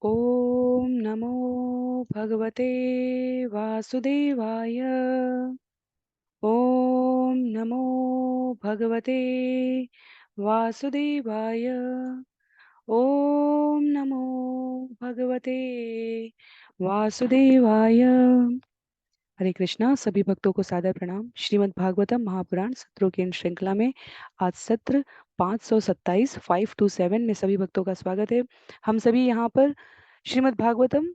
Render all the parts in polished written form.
ओम नमो भगवते वासुदेवाय। ओम नमो भगवते वासुदेवाय। ओम नमो भगवते वासुदेवाय। हरे कृष्णा। सभी भक्तों को सादर प्रणाम। श्रीमद् भागवतम महापुराण सत्रों की इन श्रृंखला में आज सत्र 527 527 में सभी भक्तों का स्वागत है। हम सभी यहाँ पर श्रीमद् भागवतम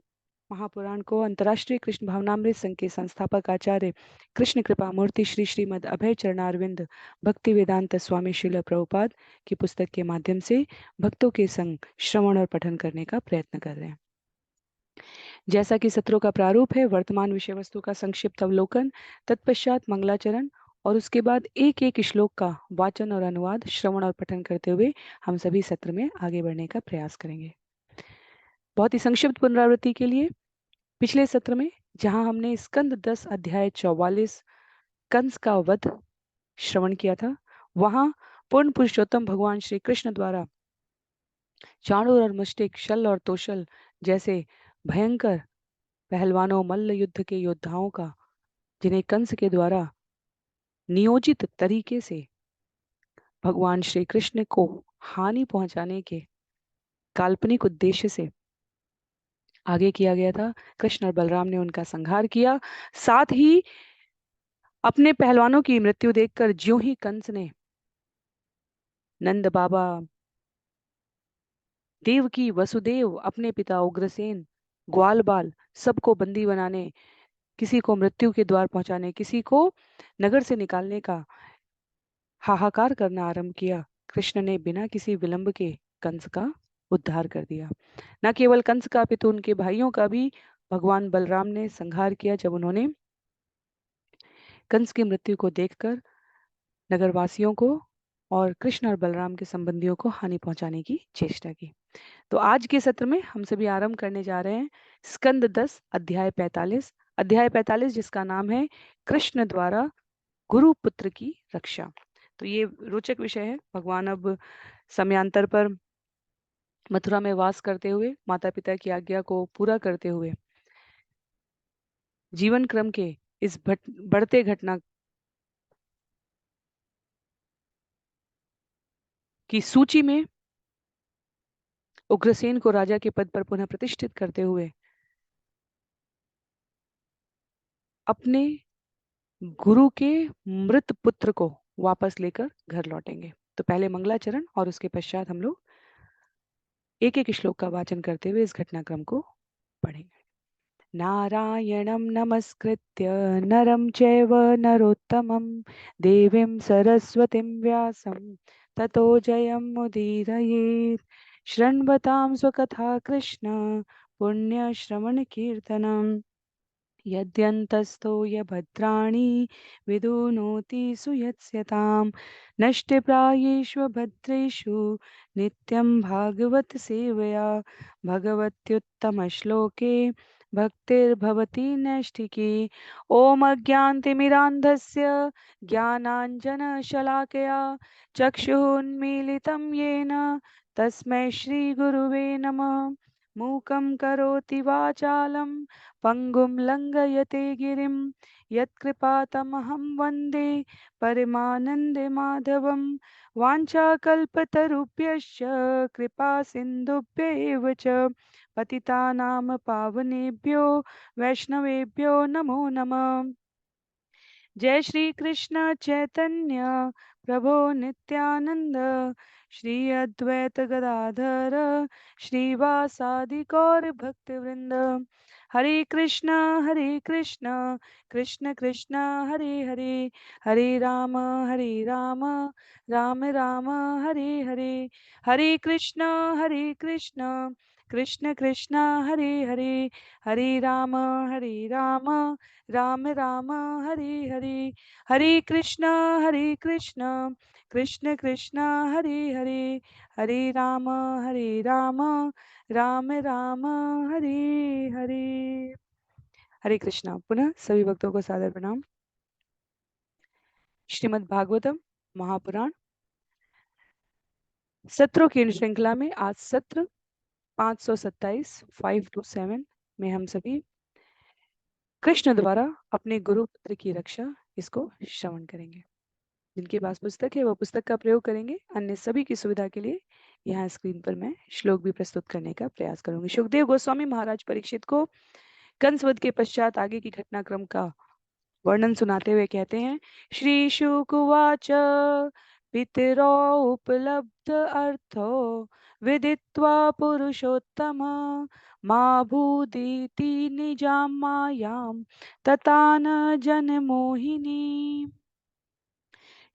महापुराण को अंतर्राष्ट्रीय कृष्ण भावनामृत संघ के संस्थापक आचार्य कृष्ण कृपा मूर्ति श्री श्रीमद् अभय चरणारविंद भक्ति वेदांत स्वामी श्रील प्रभुपाद की पुस्तक के माध्यम से भक्तों के संग श्रवण और पठन करने का प्रयत्न कर रहे हैं। जैसा कि सत्रों का प्रारूप है, वर्तमान विषय वस्तु का संक्षिप्त अवलोकन, तत्पश्चात मंगलाचरण और उसके बाद एक एक श्लोक का वाचन और अनुवाद श्रवण और पठन करते हुए हम सभी सत्र में आगे बढ़ने का प्रयास करेंगे। बहुत ही संक्षिप्त पुनरावृत्ति के लिए, पिछले सत्र में जहां हमने स्कंद 10 अध्याय 44 कंस का वध श्रवण किया था, वहां पूर्ण पुरुषोत्तम भगवान श्री कृष्ण द्वारा चाणूर और मुष्टिक, शल और तोशल जैसे भयंकर पहलवानों, मल्ल युद्ध के योद्धाओं का, जिन्हें कंस के द्वारा नियोजित तरीके से भगवान श्री कृष्ण को हानि पहुंचाने के काल्पनिक उद्देश्य से आगे किया गया था। कृष्ण और बलराम ने उनका संहार किया। साथ ही अपने पहलवानों की मृत्यु देखकर ज्यों ही कंस ने नंद बाबा, देवकी, वसुदेव, अपने पिता उग्रसेन, ग्वाल बाल सबको बंदी बनाने, किसी को मृत्यु के द्वार पहुंचाने, किसी को नगर से निकालने का हाहाकार करना आरंभ किया, कृष्ण ने बिना किसी विलंब के कंस का उद्धार कर दिया। न केवल कंस का अपितु उनके भाइयों का भी भगवान बलराम ने संहार किया, जब उन्होंने कंस की मृत्यु को देखकर नगरवासियों को और कृष्ण और बलराम के संबंधियों को हानि पहुंचाने की चेष्टा की। तो आज के सत्र में हम सभी आरंभ करने जा रहे हैं स्कंद 10 अध्याय 45। अध्याय 45 जिसका नाम है कृष्ण द्वारा गुरु पुत्र की रक्षा। तो ये रोचक विषय है। भगवान अब समयांतर पर मथुरा में वास करते हुए, माता पिता की आज्ञा को पूरा करते हुए, जीवन क्रम के इस बढ़ते घटना की सूची में उग्रसेन को राजा के पद पर पुनः प्रतिष्ठित करते हुए अपने गुरु के मृत पुत्र को वापस लेकर घर लौटेंगे। तो पहले मंगलाचरण और उसके पश्चात हम लोग एक एक श्लोक का वाचन करते हुए इस घटनाक्रम को पढ़ेंगे। नारायणं नमस्कृत्य नरं चैव नरोत्तमं देवीं सरस्वतीं व्यासं ततो जयमुदीरयेत्। शृण्वतां स्वकथा कृष्ण पुण्यश्रवणकीर्तनम् यद्यन्तस्थो यभद्राणि विदुनोति सुयत्स्यतां नष्टप्रायेषु भद्रेषु नित्यं भागवत सेवया भगवत्युत्तमश्लोके भक्तिर्भवति नैष्ठिकी। ॐ अज्ञानतिमिरान्धस्य ज्ञानाञ्जनशलाकया चक्षुरुन्मीलितं येन तस्मै श्रीगुरुवे नमः। मूकं करोति वाचालं पंगुं लंघयते गिरिं यत्कृपातमहं वन्दे परमानन्दे माधवं। वाञ्छाकल्पतरुभ्यश्च कृपा सिन्धुभ्य एव च पतितानां पावनेभ्यो वैष्णवेभ्यो नमो नमः। जय श्री कृष्ण चैतन्य प्रभो नित्यानंद श्री अद्वैत गदाधर श्रीवासादि गौर भक्त वृंद। हरे कृष्ण कृष्ण कृष्ण हरे हरे, हरे राम राम राम हरे हरे। हरे कृष्ण कृष्ण कृष्ण हरे हरे, हरे राम राम राम हरे हरे। हरे कृष्ण कृष्ण कृष्ण हरे हरे, हरे राम राम राम हरे हरे। हरे कृष्णा। पुनः सभी भक्तों को सादर प्रणाम। श्रीमद् भागवतम महापुराण सत्रों की इन श्रृंखला में आज सत्र 527 527 में हम सभी कृष्ण द्वारा अपने गुरु पुत्र की रक्षा इसको श्रवण करेंगे। जिनके पास पुस्तक है वो पुस्तक का प्रयोग करेंगे, अन्य सभी की सुविधा के लिए यहाँ स्क्रीन पर मैं श्लोक भी प्रस्तुत करने का प्रयास करूंगी। सुखदेव गोस्वामी महाराज परीक्षित को कंसवध के पश्चात आगे की घटनाक्रम का वर्णन सुनाते हुए कहते हैं, श्री शुकुवाच पितरो उपलब्ध अर्थो विदित्वा पुरुषोत्तम मा भूदिति निजां मायां ततान जन मोहिनी।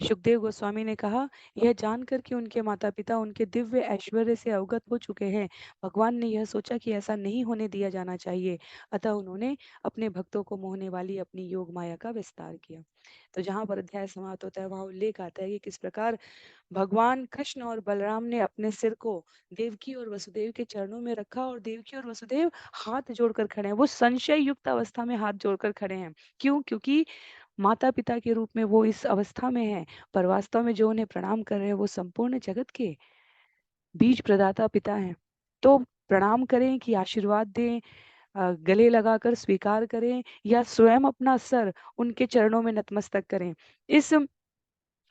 सुखदेव गोस्वामी ने कहा, यह जानकर कि उनके माता पिता उनके दिव्य ऐश्वर्य से अवगत हो चुके हैं, भगवान ने यह सोचा कि ऐसा नहीं होने दिया जाना चाहिए, अतः उन्होंने अपने भक्तों को मोहने वाली अपनी योग माया का विस्तार किया। तो जहाँ पर अध्याय समाप्त होता है वहां उल्लेख आता है कि किस प्रकार भगवान कृष्ण और बलराम ने अपने सिर को देवकी और वसुदेव के चरणों में रखा और देवकी और वसुदेव हाथ जोड़कर खड़े हैं। वो संशय युक्त अवस्था में हाथ जोड़कर खड़े हैं। क्यों? क्योंकि माता पिता के रूप में वो इस अवस्था में है, पर वास्तव में जो उन्हें प्रणाम कर रहे हैं वो संपूर्ण जगत के बीज प्रदाता पिता हैं। तो प्रणाम करें कि आशीर्वाद दें, गले लगाकर स्वीकार करें, या स्वयं अपना सर उनके चरणों में नतमस्तक करें। इस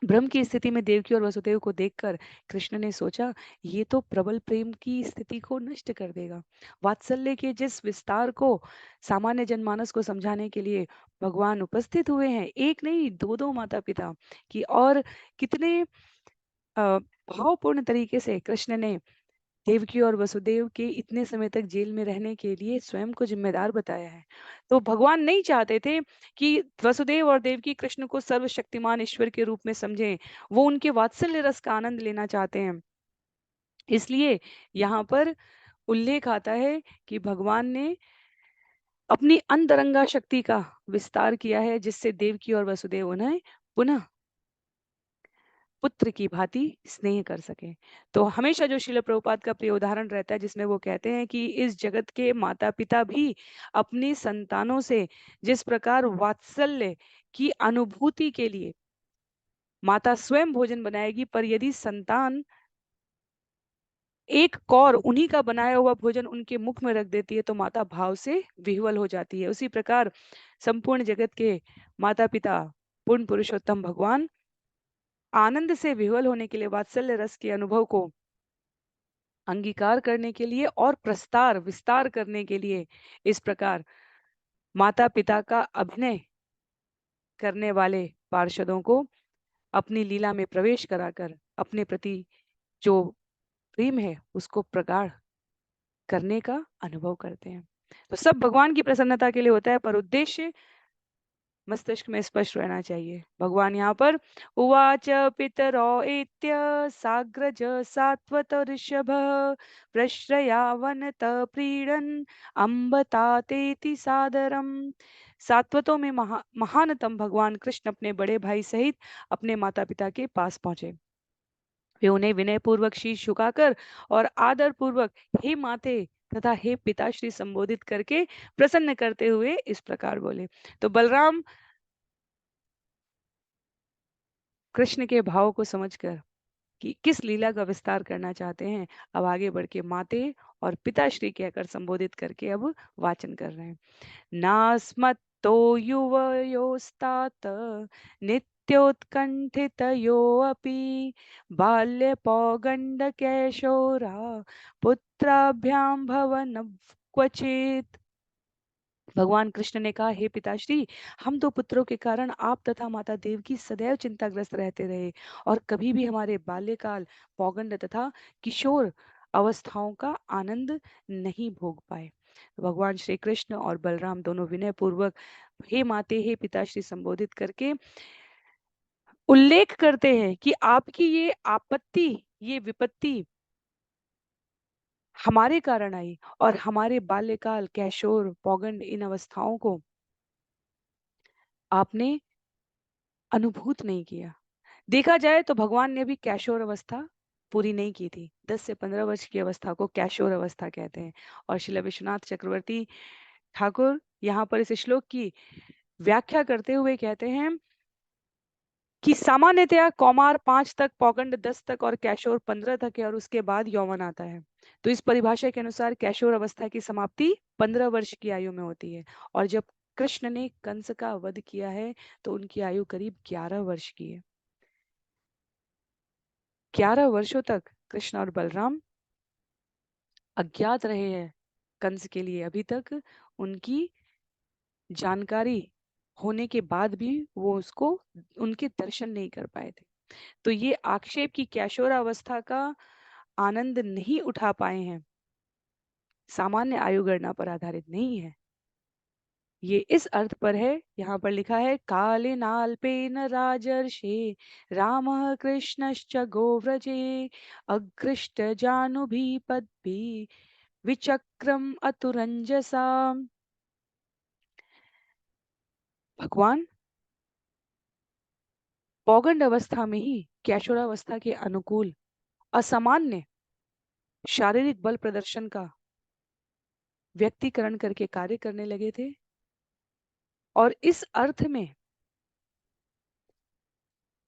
भ्रम की स्थिति में देवकी और वसुदेव को देखकर कृष्ण ने सोचा, ये तो प्रबल प्रेम की स्थिति को नष्ट कर देगा। वात्सल्य के जिस विस्तार को सामान्य जनमानस को समझाने के लिए भगवान उपस्थित हुए हैं, एक नहीं दो दो माता पिता की, और कितने भावपूर्ण तरीके से कृष्ण ने देवकी और वसुदेव के इतने समय तक जेल में रहने के लिए स्वयं को जिम्मेदार बताया है। तो भगवान नहीं चाहते थे कि वसुदेव और देवकी कृष्ण को सर्वशक्तिमान ईश्वर के रूप में समझें, वो उनके वात्सल्य रस का आनंद लेना चाहते हैं। इसलिए यहाँ पर उल्लेख आता है कि भगवान ने अपनी अंतरंगा शक्ति का विस्तार किया है, जिससे देवकी और वसुदेव उन्हें पुनः पुत्र की भांति स्नेह कर सके। तो हमेशा जो शिल प्रभुपाद का प्रिय उदाहरण रहता है, जिसमें वो कहते हैं कि इस जगत के माता पिता भी अपनी संतानों से जिस प्रकार वात्सल्य की अनुभूति के लिए माता स्वयं भोजन बनाएगी, पर यदि संतान एक कौर उन्हीं का बनाया हुआ भोजन उनके मुख में रख देती है तो माता भाव से विह्वल हो जाती है। उसी प्रकार संपूर्ण जगत के माता पिता पूर्ण पुरुषोत्तम भगवान आनंद से विह्वल होने के लिए, वात्सल्य रस के अनुभव को अंगीकार करने के लिए और प्रस्तार विस्तार करने के लिए इस प्रकार माता पिता का अभिनय करने वाले पार्षदों को अपनी लीला में प्रवेश कराकर अपने प्रति जो प्रेम है उसको प्रगाढ़ करने का अनुभव करते हैं। तो सब भगवान की प्रसन्नता के लिए होता है, पर उद्देश्य मस्तिष्क में स्पष्ट रहना चाहिए। भगवान यहाँ पर उवाच पितरो एत्य साग्रज सात्वत ऋषभ प्रश्रयावनत प्रीडन अम्बतातेति सादरम। सात्वतों में महानतम भगवान कृष्ण अपने बड़े भाई सहित अपने माता पिता के पास पहुंचे। वे उन्हें विनय पूर्वक शीश झुकाकर और आदर पूर्वक हे माते तथा हे पिताश्री संबोधित करके प्रसन्न करते हुए इस प्रकार बोले। तो बलराम कृष्ण के भाव को समझकर कि किस लीला का विस्तार करना चाहते हैं, अब आगे बढ़ के माते और पिताश्री कहकर संबोधित करके अब वाचन कर रहे हैं। नास्मत्तो युवयोस्तात नित्योत्कण्ठितयोऽपि बाल्यपौगण्डकैशोरा पुत्राभ्यां भवन क्वचित्। भगवान कृष्ण ने कहा, हे पिताश्री, हम दो पुत्रों के कारण आप तथा माता देवकी सदैव चिंताग्रस्त रहते रहे और कभी भी हमारे बाल्यकाल, पौगंड तथा किशोर अवस्थाओं का आनंद नहीं भोग पाए। तो भगवान श्री कृष्ण और बलराम दोनों विनय पूर्वक हे माते हे पिताश्री संबोधित करके उल्लेख करते हैं कि आपकी ये आपत्ति, ये विपत्ति हमारे कारण आई और हमारे बाल्यकाल, कैशोर, पौगंड इन अवस्थाओं को आपने अनुभूत नहीं किया। देखा जाए तो भगवान ने भी कैशोर अवस्था पूरी नहीं की थी। 10 से 15 वर्ष की अवस्था को कैशोर अवस्था कहते हैं। और श्रील विश्वनाथ चक्रवर्ती ठाकुर यहाँ पर इस श्लोक की व्याख्या करते हुए कहते हैं कि सामान्यतया कौमार 5 तक, पौगंड 10 तक और कैशोर 15 तक है और उसके बाद यौवन आता है। तो इस परिभाषा के अनुसार कैशोर अवस्था की समाप्ति 15 वर्ष की आयु में होती है। और जब कृष्ण ने कंस का वध किया है तो उनकी आयु करीब 11 वर्ष की है। 11 वर्षों तक कृष्ण और बलराम अज्ञात रहे हैं कंस के लिए। अभी तक उनकी जानकारी होने के बाद भी वो उसको उनके दर्शन नहीं कर पाए थे। तो ये आक्षेप की कैशोरावस्था का आनंद नहीं उठा पाए हैं, सामान्य आयु गणना पर आधारित नहीं है। ये इस अर्थ पर है, यहाँ पर लिखा है काले नाल्पेन राजर्षे राम कृष्णश्च गोव्रजे अग्रष्ट जानुभि पद्भि विचक्रम अतुरंजसा। भगवान पौगंड अवस्था में ही कैशोरावस्था के अनुकूल असामान्य शारीरिक बल प्रदर्शन का व्यक्तिकरण करके कार्य करने लगे थे। और इस अर्थ में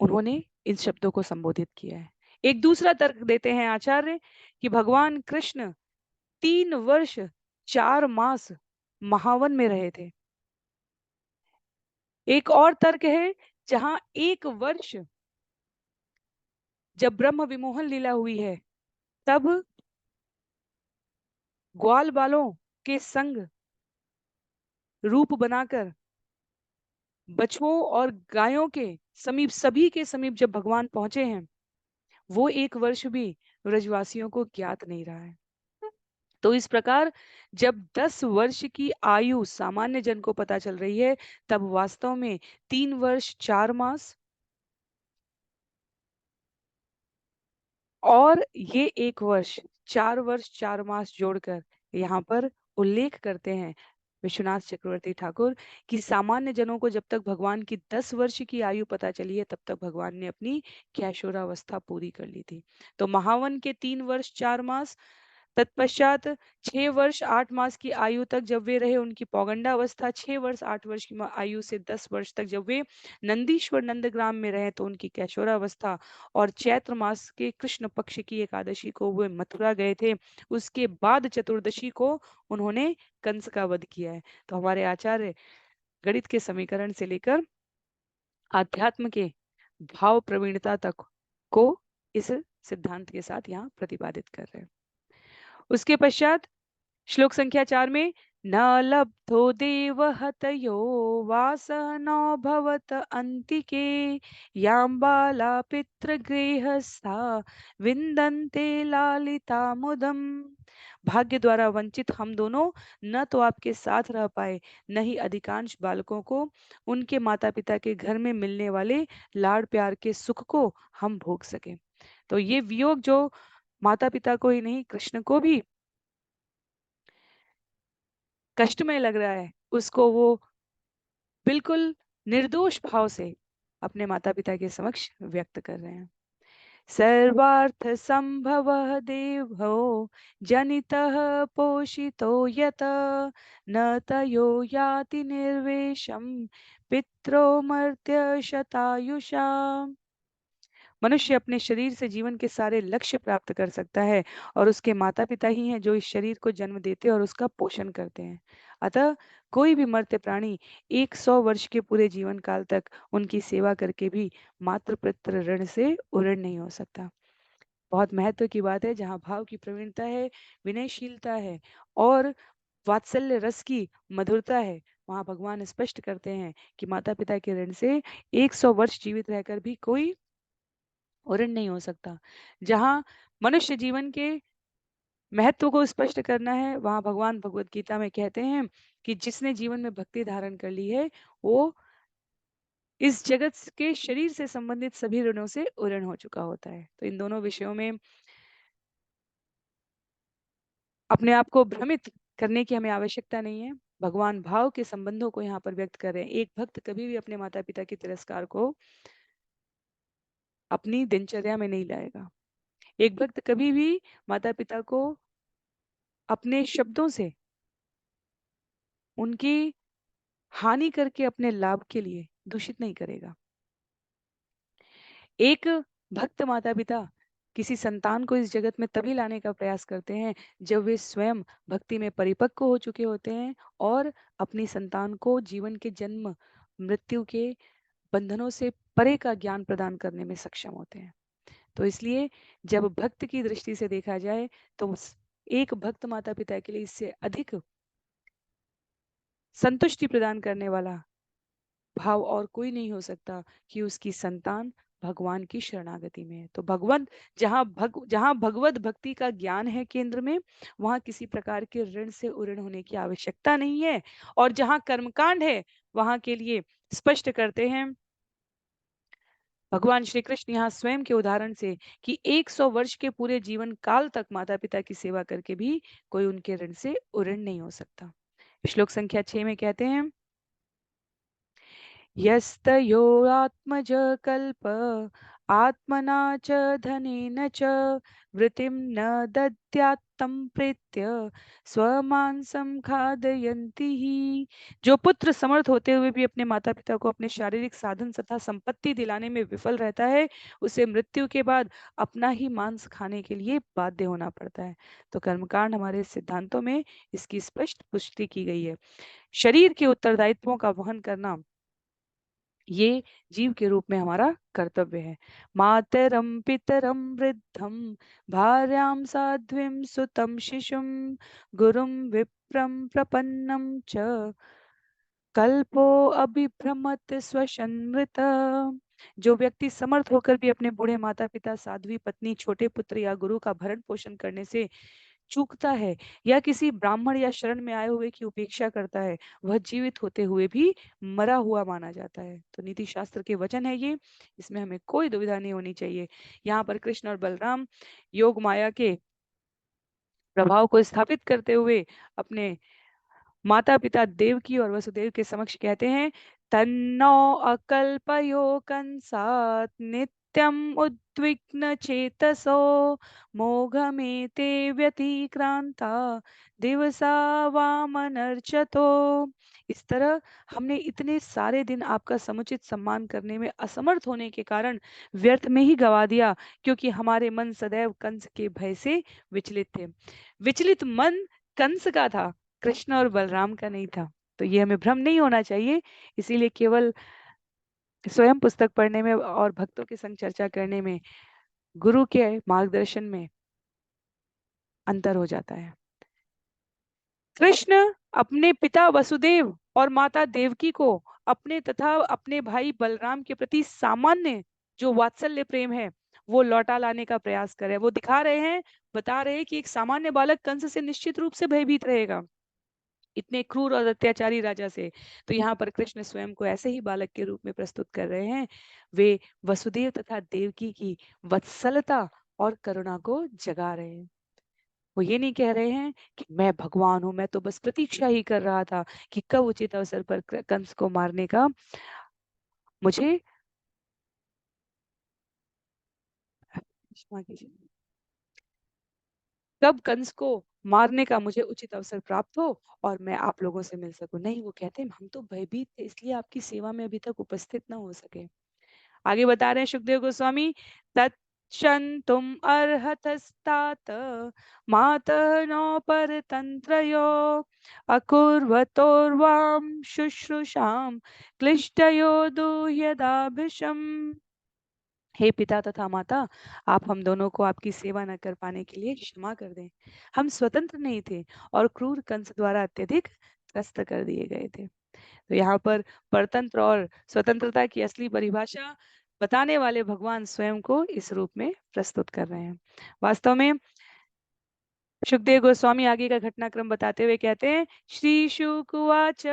उन्होंने इन शब्दों को संबोधित किया है। एक दूसरा तर्क देते हैं आचार्य कि भगवान कृष्ण 3 वर्ष 4 मास महावन में रहे थे। एक और तर्क है जहां 1 वर्ष जब ब्रह्म विमोहन लीला हुई है तब ग्वाल बालों के संग रूप बनाकर बछुओं और गायों के समीप, सभी के समीप जब भगवान पहुंचे हैं, वो 1 वर्ष भी ब्रजवासियों को ज्ञात नहीं रहा है। तो इस प्रकार जब 10 वर्ष की आयु सामान्य जन को पता चल रही है, तब वास्तव में 3 वर्ष 4 मास और ये 1 वर्ष 4 वर्ष 4 मास जोड़कर यहाँ पर उल्लेख करते हैं विश्वनाथ चक्रवर्ती ठाकुर कि सामान्य जनों को जब तक भगवान की 10 वर्ष की आयु पता चली है तब तक भगवान ने अपनी कैशोरावस्था पूरी कर ली थी। तो महावन के 3 वर्ष 4 मास, तत्पश्चात 6 वर्ष 8 मास की आयु तक जब वे रहे उनकी पौगंडावस्था, 6 वर्ष 8 वर्ष की आयु से 10 वर्ष तक जब वे नंदीश्वर नंदग्राम में रहे तो उनकी कैशोरावस्था, और चैत्र मास के कृष्ण पक्ष की एकादशी को वे मथुरा गए थे। उसके बाद चतुर्दशी को उन्होंने कंस का वध किया है। तो हमारे आचार्य गणित के समीकरण से लेकर आध्यात्म के भाव प्रवीणता तक को इस सिद्धांत के साथ यहाँ प्रतिपादित कर रहे हैं। उसके पश्चात श्लोक संख्या 4 में न लब्धो देव हतयो वासः नो भवत अंतिके यां बाला पितृगृहस्था विंदन्ते लालिता मुदम। भाग्य द्वारा वंचित हम दोनों न तो आपके साथ रह पाए, न ही अधिकांश बालकों को उनके माता पिता के घर में मिलने वाले लाड़ प्यार के सुख को हम भोग सके। तो ये वियोग जो माता पिता को ही नहीं कृष्ण को भी कष्टमय लग रहा है, उसको वो बिल्कुल निर्दोष भाव से अपने माता पिता के समक्ष व्यक्त कर रहे हैं। सर्वार्थ संभव देवो जनितः पोषितो यत न तयो याति निर्वेशम पित्रो मर्त्य शतायुषा। मनुष्य अपने शरीर से जीवन के सारे लक्ष्य प्राप्त कर सकता है और उसके माता पिता ही हैं जो इस शरीर को जन्म देते और उसका पोषण करते हैं। अतः कोई भी मर्त्य प्राणी 100 वर्ष के पूरे जीवन काल तक उनकी सेवा करके भी मातृ पितृ ऋण से उऋण नहीं हो सकता। बहुत महत्व की बात है, जहाँ भाव की प्रवीणता है, विनयशीलता है और वात्सल्य रस की मधुरता है, वहाँ भगवान स्पष्ट करते हैं कि माता पिता के ऋण से 100 वर्ष जीवित रहकर भी कोई उऋण नहीं हो सकता। जहाँ मनुष्य जीवन के महत्व को स्पष्ट करना है, वहाँ भगवान भगवत गीता में कहते हैं कि जिसने जीवन में भक्ति धारण कर ली है वो इस जगत के शरीर से संबंधित सभी ऋणों से उऋण हो चुका होता है। तो इन दोनों विषयों में अपने आप को भ्रमित करने की हमें आवश्यकता नहीं है। भगवान भाव के संबंधों को यहाँ पर व्यक्त कर रहे हैं। एक भक्त कभी भी अपने माता पिता के तिरस्कार को अपनी दिनचर्या में नहीं लाएगा। एक भक्त कभी भी माता पिता को अपने शब्दों से उनकी हानि करके अपने लाभ के लिए दूषित नहीं करेगा। एक भक्त माता पिता किसी संतान को इस जगत में तभी लाने का प्रयास करते हैं जब वे स्वयं भक्ति में परिपक्व हो चुके होते हैं और अपनी संतान को जीवन के जन्म मृत्यु के बंधनों से परे का ज्ञान प्रदान करने में सक्षम होते हैं। तो इसलिए जब भक्त की दृष्टि से देखा जाए तो एक भक्त माता पिता के लिए इससे अधिक संतुष्टि प्रदान करने वाला भाव और कोई नहीं हो सकता कि उसकी संतान भगवान की शरणागति में है। तो भगवान जहाँ भगवत भक्ति का ज्ञान है केंद्र में, वहां किसी प्रकार के ऋण से उऋण होने की आवश्यकता नहीं है। और जहाँ कर्मकांड है वहां के लिए स्पष्ट करते हैं भगवान श्री कृष्ण यहाँ स्वयं के उदाहरण से कि 100 वर्ष के पूरे जीवन काल तक माता पिता की सेवा करके भी कोई उनके ऋण से उऋण नहीं हो सकता। श्लोक संख्या 6 में कहते हैं यस्तयोरात्मज कल्प आत्मना च धनेन च वृत्तिं न दद्यात्तं प्रीत्य स्वमांसं खादयन्ति ही। जो पुत्र समर्थ होते हुए भी अपने माता पिता को अपने शारीरिक साधन तथा संपत्ति दिलाने में विफल रहता है, उसे मृत्यु के बाद अपना ही मांस खाने के लिए बाध्य होना पड़ता है। तो कर्मकांड हमारे सिद्धांतों में इसकी स्पष्ट पुष्टि की गई है। शरीर के उत्तरदायित्वों का वहन करना ये जीव के रूप में हमारा कर्तव्य है। मातरम पितरम वृद्धम भार्यां साध्वीं सुतम शिशुम गुरुम विप्रम प्रपन्नम च कल्पो अभिभ्रमत स्वशन्मृत। जो व्यक्ति समर्थ होकर भी अपने बूढ़े माता पिता साध्वी पत्नी छोटे पुत्र या गुरु का भरण पोषण करने से चूकता है या किसी ब्राह्मण या शरण में आए हुए की उपेक्षा करता है, वह जीवित होते हुए भी मरा हुआ माना जाता है। तो नीति शास्त्र के वचन है ये, इसमें हमें कोई दुविधा नहीं होनी चाहिए। यहाँ पर कृष्ण और बलराम योग माया के प्रभाव को स्थापित करते हुए अपने माता पिता देवकी और वसुदेव के समक्ष कहते हैं तन्नो अकल्पयो कंसात नित्यम उद्विग्न चेतसो मोघमेते व्यतिक्रांता दिवसा वामनर्चतो। इस तरह हमने इतने सारे दिन आपका समुचित सम्मान करने में असमर्थ होने के कारण व्यर्थ में ही गवा दिया, क्योंकि हमारे मन सदैव कंस के भय से विचलित थे। विचलित मन कंस का था, कृष्ण और बलराम का नहीं था। तो ये हमें भ्रम नहीं होना चाहिए। इसीलिए केवल स्वयं पुस्तक पढ़ने में और भक्तों के संग चर्चा करने में गुरु के मार्गदर्शन में अंतर हो जाता है। कृष्ण अपने पिता वसुदेव और माता देवकी को अपने तथा अपने भाई बलराम के प्रति सामान्य जो वात्सल्य प्रेम है वो लौटा लाने का प्रयास कर रहे हैं। वो दिखा रहे हैं, बता रहे हैं कि एक सामान्य बालक कंस से निश्चित रूप से भयभीत रहेगा, इतने क्रूर और अत्याचारी राजा से। तो यहाँ पर कृष्ण स्वयं को ऐसे ही बालक के रूप में प्रस्तुत कर रहे हैं। वे वसुदेव तथा देवकी की वत्सलता और करुणा को जगा रहे हैं। वो ये नहीं कह रहे हैं कि मैं भगवान हूं, मैं तो बस प्रतीक्षा ही कर रहा था कि कब उचित अवसर पर कंस को मारने का मुझे क्षमा कीजिए, कब कंस को मारने का मुझे उचित अवसर प्राप्त हो और मैं आप लोगों से मिल सकूं। नहीं, वो कहते हैं हम तो भयभीत थे इसलिए आपकी सेवा में अभी तक उपस्थित न हो सके। आगे बता रहे हैं सुखदेव गोस्वामी तत्क्षन्तुम अर्हतस्तात मातः नो परतंत्रयो अकुर्वतोर्वाम शुश्रूषाम क्लिष्टयो दुह्यदाभिषम। हे पिता तथा माता, आप हम दोनों को आपकी सेवा न कर पाने के लिए क्षमा कर दें। हम स्वतंत्र नहीं थे और क्रूर कंस द्वारा अत्यधिक त्रस्त कर दिए गए थे। तो यहाँ पर परतंत्र और स्वतंत्रता की असली परिभाषा बताने वाले भगवान स्वयं को इस रूप में प्रस्तुत कर रहे हैं। वास्तव में सुखदेव गोस्वामी आगे का घटनाक्रम बताते हुए कहते हैं श्री शुकुवाच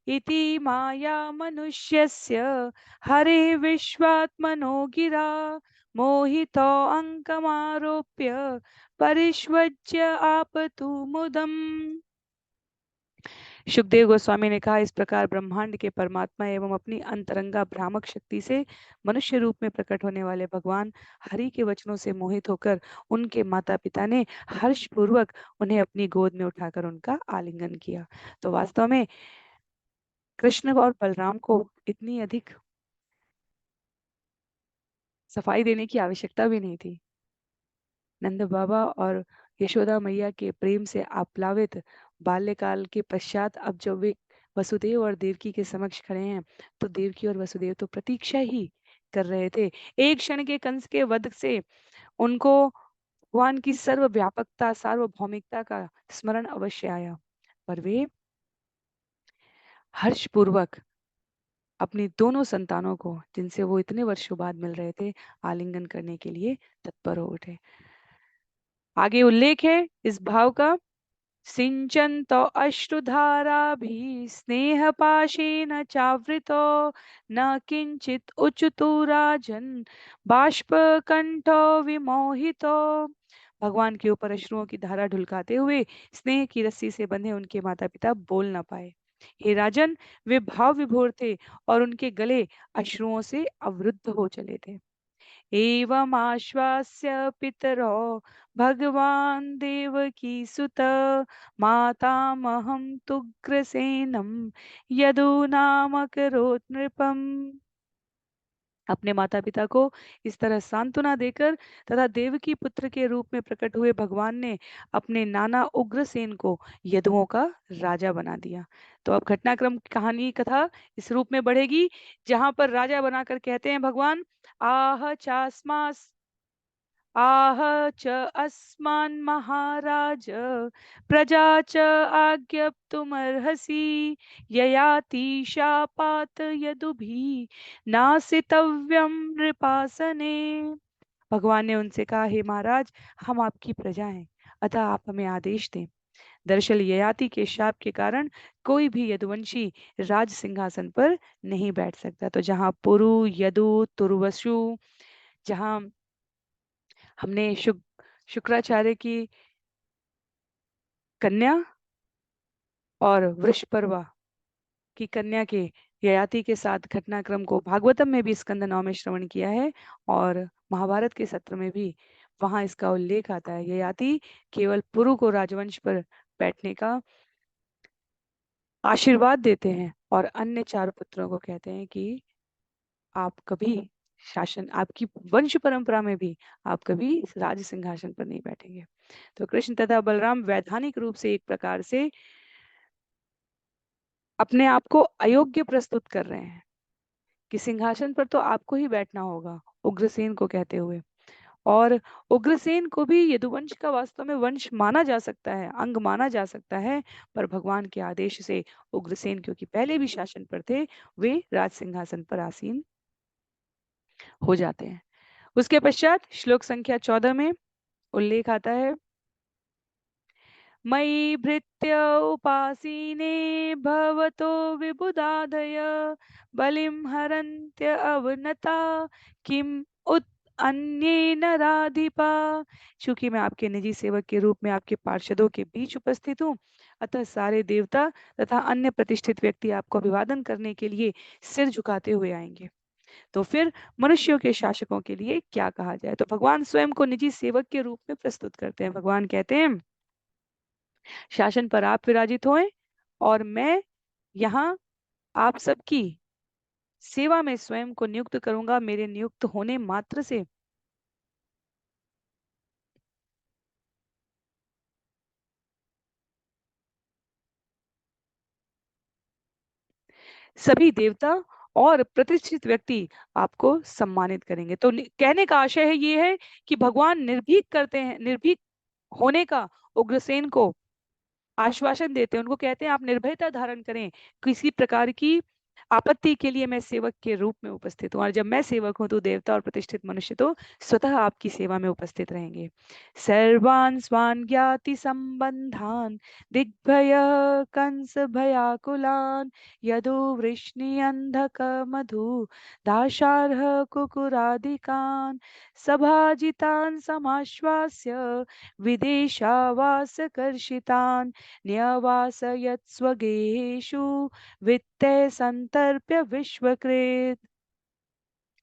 इति माया मनुष्यस्य हरे विश्वात्मनो गिरा मोहितो अंकमारोप्य परिष्वज्य आपतु मुदम। सुखदेव गोस्वामी ने कहा इस प्रकार ब्रह्मांड के परमात्मा एवं अपनी अंतरंगा भ्रामक शक्ति से मनुष्य रूप में प्रकट होने वाले भगवान हरि के वचनों से मोहित होकर उनके माता पिता ने हर्ष पूर्वक उन्हें अपनी गोद में उठाकर उनका आलिंगन किया। तो वास्तव में कृष्ण और बलराम को इतनी अधिक सफाई देने की आवश्यकता भी नहीं थी। नंद बाबा और यशोदा मैया के प्रेम से आप्लावित बाल्यकाल के पश्चात अब जब वे वसुदेव और देवकी के समक्ष खड़े हैं, तो देवकी और वसुदेव तो प्रतीक्षा ही कर रहे थे। एक क्षण के कंस के वध से उनको भगवान की सर्वव्यापकता, सार्वभौमिकता का स्मरण अवश्य आया, पर वे हर्षपूर्वक अपनी दोनों संतानों को, जिनसे वो इतने वर्षों बाद मिल रहे थे, आलिंगन करने के लिए तत्पर हो उठे। आगे उल्लेख है इस भाव का, सिंचन्तो अश्रुधाराभिः स्नेहपाशेन चावृतो न किंचित उचतु राजन् बाष्पकंठो विमोहितो। भगवान के ऊपर अश्रुओं की धारा ढुलकाते हुए स्नेह की रस्सी से बंधे उनके माता पिता बोल न पाए। हे राजन, वे भाव विभोर थे और उनके गले अश्रुओं से अवरुद्ध हो चले थे। एवमाश्वास्य पितरो भगवान् देवकीसुत मातामहं तुग्रसेनं यदुनामकरोत् नृपम्। अपने माता पिता को इस तरह सांत्वना देकर तथा देवकी पुत्र के रूप में प्रकट हुए भगवान ने अपने नाना उग्रसेन को यदुओं का राजा बना दिया। तो अब घटनाक्रम कहानी कथा इस रूप में बढ़ेगी, जहां पर राजा बनाकर कहते हैं भगवान, आह चास्मास आह च अस्मान् महाराज प्रजा च आज्ञप्तुमर्हसि ययाति शापात् यदुभिः नासितव्यं नृपासने। भगवान ने उनसे कहा, हे महाराज, हम आपकी प्रजा हैं, अतः आप हमें आदेश दें। दरअसल ययाति के शाप के कारण कोई भी यदुवंशी राज सिंहासन पर नहीं बैठ सकता। तो जहाँ पुरु, यदु, तुर्वसु, जहाँ हमने शुक्राचार्य की कन्या और वृषपर्वा की कन्या के ययाति के साथ घटनाक्रम को भागवतम में भी स्कंद 9 में श्रवण किया है, और महाभारत के सत्र में भी वहां इसका उल्लेख आता है। ययाति केवल पुरु को राजवंश पर बैठने का आशीर्वाद देते हैं और अन्य चार पुत्रों को कहते हैं कि आप कभी शासन, आपकी वंश परंपरा में भी आप कभी राज सिंहासन पर नहीं बैठेंगे। तो कृष्ण तथा बलराम वैधानिक रूप से एक प्रकार से अपने आप को अयोग्य प्रस्तुत कर रहे हैं कि सिंहासन पर तो आपको ही बैठना होगा, उग्रसेन को कहते हुए। और उग्रसेन को भी यदुवंश का वास्तव में वंश माना जा सकता है, अंग माना जा सकता है, पर भगवान के आदेश से उग्रसेन, क्योंकि पहले भी शासन पर थे, वे राज सिंहासन पर आसीन हो जाते हैं। उसके पश्चात श्लोक संख्या 14 में उल्लेख आता है, मयि भृत्य उपासीने भवतो विबुधादय बलिं हरन्त्य अवनता किम उत अन्येन राधिपा। चूंकि मैं आपके निजी सेवक के रूप में आपके पार्षदों के बीच उपस्थित हूँ, अतः सारे देवता तथा अन्य प्रतिष्ठित व्यक्ति आपको अभिवादन करने के लिए सिर झुकाते हुए आएंगे। तो फिर मनुष्यों के शासकों के लिए क्या कहा जाए। तो भगवान स्वयं को निजी सेवक के रूप में प्रस्तुत करते हैं। भगवान कहते हैं, शासन पर आप विराजित होएं और मैं यहाँ आप सबकी सेवा में स्वयं को नियुक्त करूंगा। मेरे नियुक्त होने मात्र से सभी देवता और प्रतिष्ठित व्यक्ति आपको सम्मानित करेंगे। तो कहने का आशय है ये है कि भगवान निर्भीक करते हैं, निर्भीक होने का उग्रसेन को आश्वासन देते हैं। उनको कहते हैं, आप निर्भयता धारण करें, किसी प्रकार की आपत्ति के लिए मैं सेवक के रूप में उपस्थित हूँ, और जब मैं सेवक हूं तो देवता और प्रतिष्ठित मनुष्य तो स्वतः आपकी सेवा में उपस्थित रहेंगे। सर्वान् स्वान् ज्ञाति संबंधान दिग्भय कंस भयाकुलान यदु वृष्णि अंधक मधु दाशार्ह कुकुरादिकान सभाजितान समाश्वास्य विदेशावासकर्षितान् न्यवासयत् स्वगेहेषु वित्ते संतर्प्य विश्वकृत।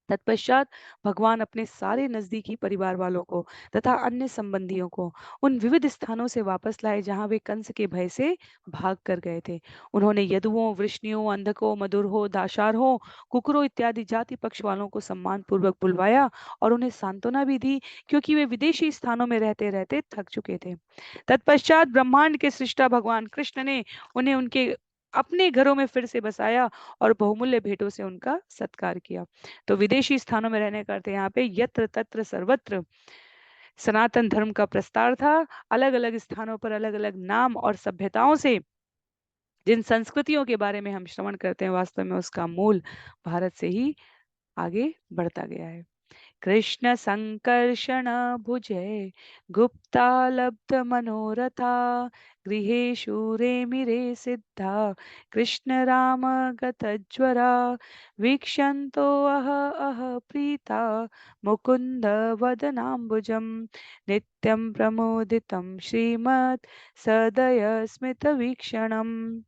तत्पश्चात भगवान अपने सारे नजदीकी परिवार वालों को तथा अन्य संबंधियों को उन विविध स्थानों से वापस लाए जहां वे कंस के भय से भाग कर गए थे। उन्होंने यदुओं, वृष्णियों, अंधकों, मधुरहों, दाशारहों, कुकुरों इत्यादि जाति पक्ष वालों को सम्मान पूर्वक बुलवाया और उन्हें सांत्वना भी दी, क्योंकि वे विदेशी स्थानों में रहते रहते थक चुके थे। तत्पश्चात ब्रह्मांड के सृष्टा भगवान कृष्ण ने उन्हें उनके अपने घरों में फिर से बसाया और बहुमूल्य भेंटों से उनका सत्कार किया। तो विदेशी स्थानों में रहने का अर्थ यहाँ पे यत्र तत्र सर्वत्र सनातन धर्म का प्रस्तार था। अलग अलग स्थानों पर अलग अलग नाम और सभ्यताओं से जिन संस्कृतियों के बारे में हम श्रवण करते हैं, वास्तव में उसका मूल भारत से ही आगे बढ़ता गया है। कृष्ण संकर्षण भुजय गुप्ता लब्ध मनोरथा गृहे शूरे मिरे सिद्धा कृष्ण राम गतज्वरा वीक्षन्तो अह अह प्रीता मुकुंद वदनाम्बुजं नित्यं प्रमोदितं श्रीमत् सदय स्मित वीक्षणम्।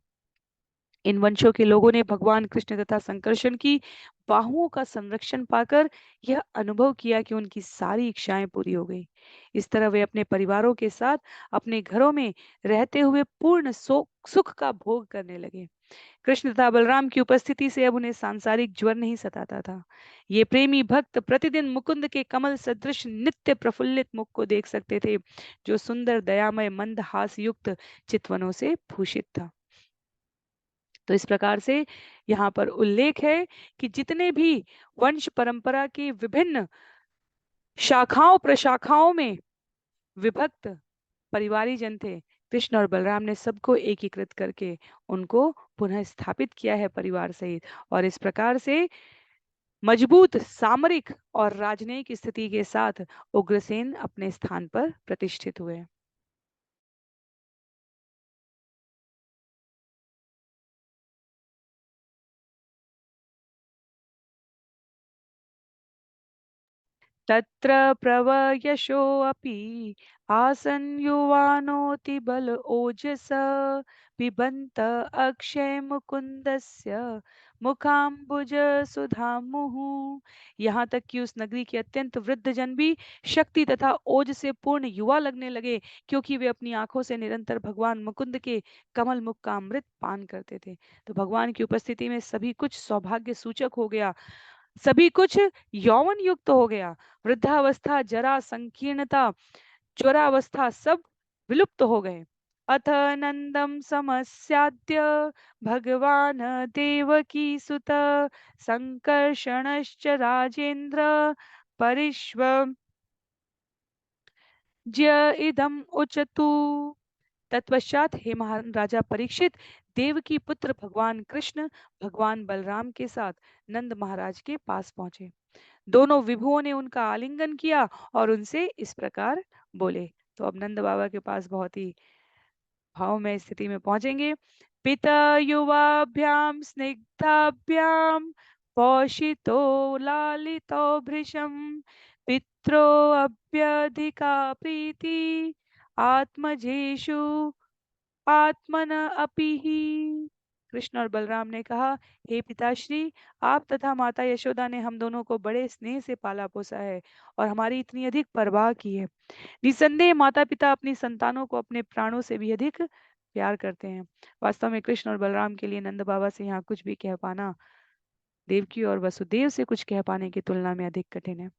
इन वंशों के लोगों ने भगवान कृष्ण तथा संकर्षण की बाहुओं का संरक्षण पाकर यह अनुभव किया कि उनकी सारी इच्छाएं पूरी हो गई। इस तरह वे अपने परिवारों के साथ अपने घरों में रहते हुए पूर्ण सुख का भोग करने लगे। कृष्ण तथा बलराम की उपस्थिति से अब उन्हें सांसारिक ज्वर नहीं सताता था। ये प्रेमी भक्त प्रतिदिन मुकुंद के कमल सदृश नित्य प्रफुल्लित मुख को देख सकते थे, जो सुंदर दयामय मंद हास युक्त चितवनों से भूषित था। तो इस प्रकार से यहाँ पर उल्लेख है कि जितने भी वंश परंपरा के विभिन्न शाखाओं प्रशाखाओं में विभक्त परिवारी जन थे, कृष्ण और बलराम ने सबको एकीकृत करके उनको पुनः स्थापित किया है परिवार सहित, और इस प्रकार से मजबूत सामरिक और राजनयिक स्थिति के साथ उग्रसेन अपने स्थान पर प्रतिष्ठित हुए। तत्र प्रवयशोऽपि आसन् युवानोऽति बल ओजस पिबन्त अक्षय मुकुंदस्य मुखाम्बुज सुधामुहु। यहाँ तक कि उस नगरी के अत्यंत वृद्ध जन भी शक्ति तथा ओज से पूर्ण युवा लगने लगे, क्योंकि वे अपनी आंखों से निरंतर भगवान मुकुंद के कमल मुख का अमृत पान करते थे। तो भगवान की उपस्थिति में सभी कुछ सौभाग्य सूचक हो गया, सभी कुछ यौवन युक्त हो गया। वृद्धावस्था, जरा, संकीर्णता, ज्वरावस्था सब विलुप्त हो गए। अथ नंदम समस्याद्य भगवान देवकी सुत संकर्षणश्च राजेंद्र परिष्व ज्य इदम उचतु। तत्पश्चात हे महान राजा परीक्षित, देवकी पुत्र भगवान कृष्ण भगवान बलराम के साथ नंद महाराज के पास पहुंचे। दोनों विभुओं ने उनका आलिंगन किया और उनसे इस प्रकार बोले। तो अब नंद बाबा के पास बहुत ही भाव में स्थिति में पहुंचेंगे। पिता युवाभ्याम स्निग्धाभ्याम पोषितो लालितो भृशम पित्रो अभ्यधिका प्रीति आत्मजेषु आत्मन अपि ही। कृष्ण और बलराम ने कहा, हे पिताश्री, आप तथा माता यशोदा ने हम दोनों को बड़े स्नेह से पाला पोसा है और हमारी इतनी अधिक परवाह की है। निसंदेह माता पिता अपनी संतानों को अपने प्राणों से भी अधिक प्यार करते हैं। वास्तव में कृष्ण और बलराम के लिए नंद बाबा से यहाँ कुछ भी कह पाना देवकी और वसुदेव से कुछ कह पाने की तुलना में अधिक कठिन है।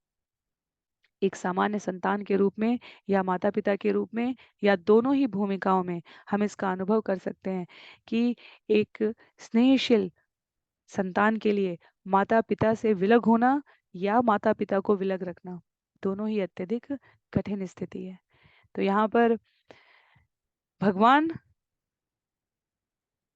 एक सामान्य संतान के रूप में या माता पिता के रूप में या दोनों ही भूमिकाओं में हम इसका अनुभव कर सकते हैं कि एक स्नेहशील संतान के लिए माता पिता से विलग होना या माता पिता को विलग रखना, दोनों ही अत्यधिक कठिन स्थिति है। तो यहाँ पर भगवान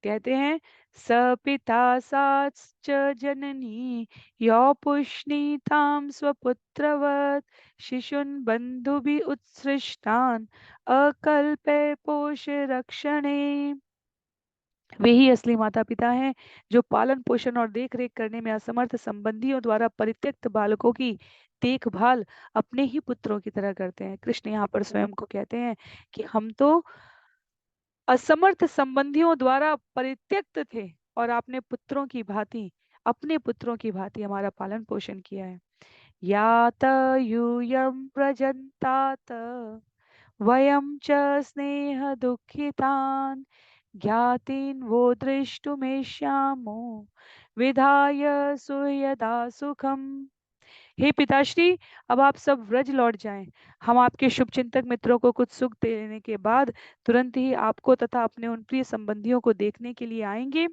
कहते हैं, सपिता साच जननी यौ पुष्णीतां स्वपुत्रवत् शिशुन् बन्धुभिः उत्सृष्टान् अकल्पे पोष रक्षणे। वे ही असली माता पिता हैं जो पालन पोषण और देख रेख करने में असमर्थ संबंधियों द्वारा परित्यक्त बालकों की देखभाल अपने ही पुत्रों की तरह करते हैं। कृष्ण यहाँ पर स्वयं को कहते हैं कि हम तो असमर्थ संबंधियों द्वारा परित्यक्त थे और आपने पुत्रों की भांति अपने पुत्रों की भांति हमारा पालन पोषण किया है। यात यूयं व्रजन्तात वयं च स्नेह दुःखितान् ज्ञातीन् वो दृष्टुमेष्यामो विधाय सुयदा सुखम। हे पिताश्री, अब आप सब व्रज लौट जाएं। हम आपके शुभ चिंतक मित्रों को कुछ सुख देने के बाद तुरंत ही आपको तथा अपने उन प्रिय संबंधियों को देखने के लिए आएंगे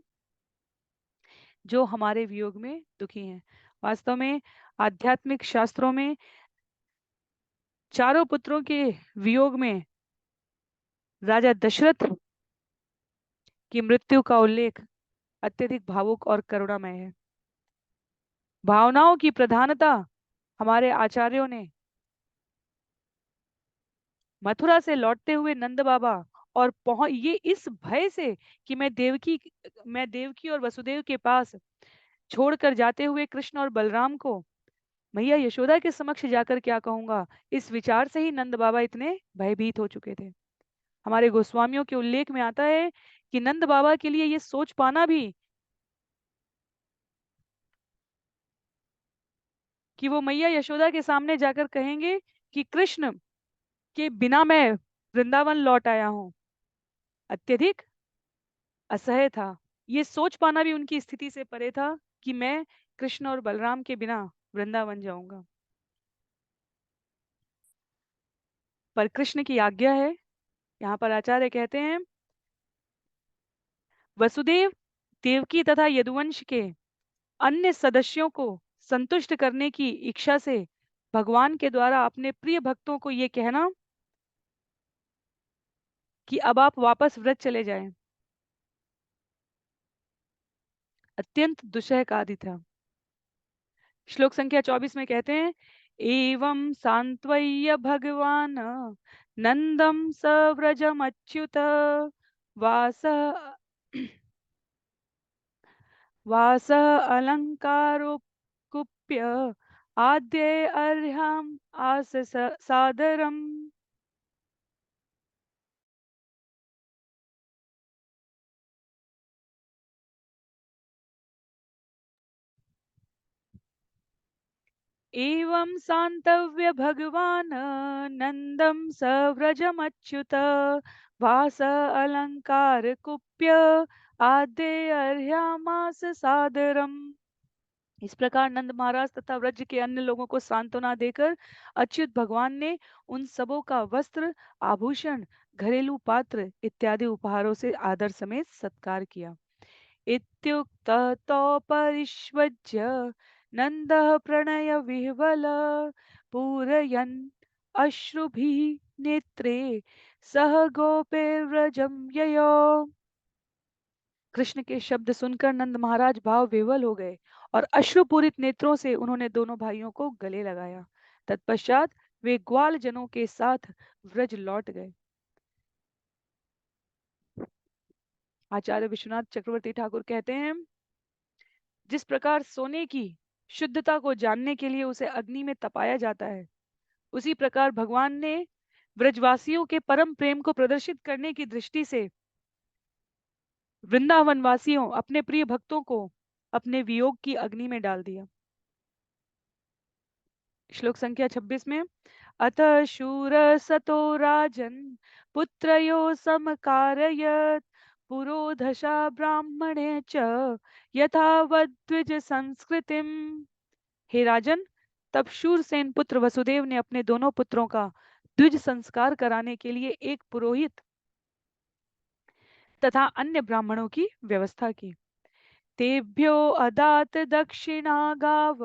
जो हमारे वियोग में दुखी हैं। वास्तव में आध्यात्मिक शास्त्रों में चारों पुत्रों के वियोग में राजा दशरथ की मृत्यु का उल्लेख अत्यधिक भावुक और करुणामय है। भावनाओं की प्रधानता हमारे आचार्यों ने मथुरा से लौटते हुए नंद बाबा और पहुंच ये इस भय से कि मैं देवकी और वसुदेव के पास छोड़कर जाते हुए कृष्ण और बलराम को मैया यशोदा के समक्ष जाकर क्या कहूंगा, इस विचार से ही नंद बाबा इतने भयभीत हो चुके थे। हमारे गोस्वामियों के उल्लेख में आता है कि नंद बाबा के लिए ये सोच पाना भी कि वो मैया यशोदा के सामने जाकर कहेंगे कि कृष्ण के बिना मैं वृंदावन लौट आया हूं, अत्यधिक असह्य था। ये सोच पाना भी उनकी स्थिति से परे था कि मैं कृष्ण और बलराम के बिना वृंदावन जाऊंगा। पर कृष्ण की आज्ञा है। यहाँ पर आचार्य कहते हैं वसुदेव, देवकी तथा यदुवंश के अन्य सदस्यों को संतुष्ट करने की इच्छा से भगवान के द्वारा अपने प्रिय भक्तों को ये कहना कि अब आप वापस व्रत चले जाएं, अत्यंत दुस्सह कार्य था। श्लोक संख्या 24 में कहते हैं एवं सांत्वय्य भगवान नंदम सव्रजमच्युत वास वास अलंकारोकुप्य आद्य अर्हम आस सादरम। एवं सांतव्य भगवान नंदम सव्रजमच्युत वास अलंकार कुप्य आद्य अर्ह्यामास सादरम। इस प्रकार नंद महाराज तथा व्रज के अन्य लोगों को सांत्वना देकर अच्युत भगवान ने उन सबों का वस्त्र, आभूषण, घरेलू पात्र इत्यादि उपहारों से आदर समेत सत्कार किया। इत्युक्ततो परिष्वज्य नन्दः प्रणय विह्वल पूरयन् अश्रुभिः नेत्रे सह गोपैर्व्रजं ययो। कृष्ण के शब्द सुनकर नंद महाराज भाव विह्वल हो गए और अश्रुपूरित नेत्रों से उन्होंने दोनों भाइयों को गले लगाया। तत्पश्चात वे ग्वाल जनों के साथ व्रज लौट गए। आचार्य विश्वनाथ चक्रवर्ती ठाकुर कहते हैं जिस प्रकार सोने की शुद्धता को जानने के लिए उसे अग्नि में तपाया जाता है, उसी प्रकार भगवान ने ब्रजवासियों के परम प्रेम को प्रदर्शित करने की दृष्टि से वृंदावन वासियों अपने प्रिय भक्तों को अपने वियोग की अग्नि में डाल दिया। श्लोक संख्या 26 में अथ शूर सतो राजन पुत्रयो समकारयत पुरोधशा ब्राह्मणे च यथावद्विज संस्कृतिम। हे राजन, तब शूरसेन पुत्र वसुदेव ने अपने दोनों पुत्रों का द्विज संस्कार कराने के लिए एक पुरोहित तथा अन्य ब्राह्मणों की व्यवस्था की। तेभ्यो अदात दक्षिणा गाव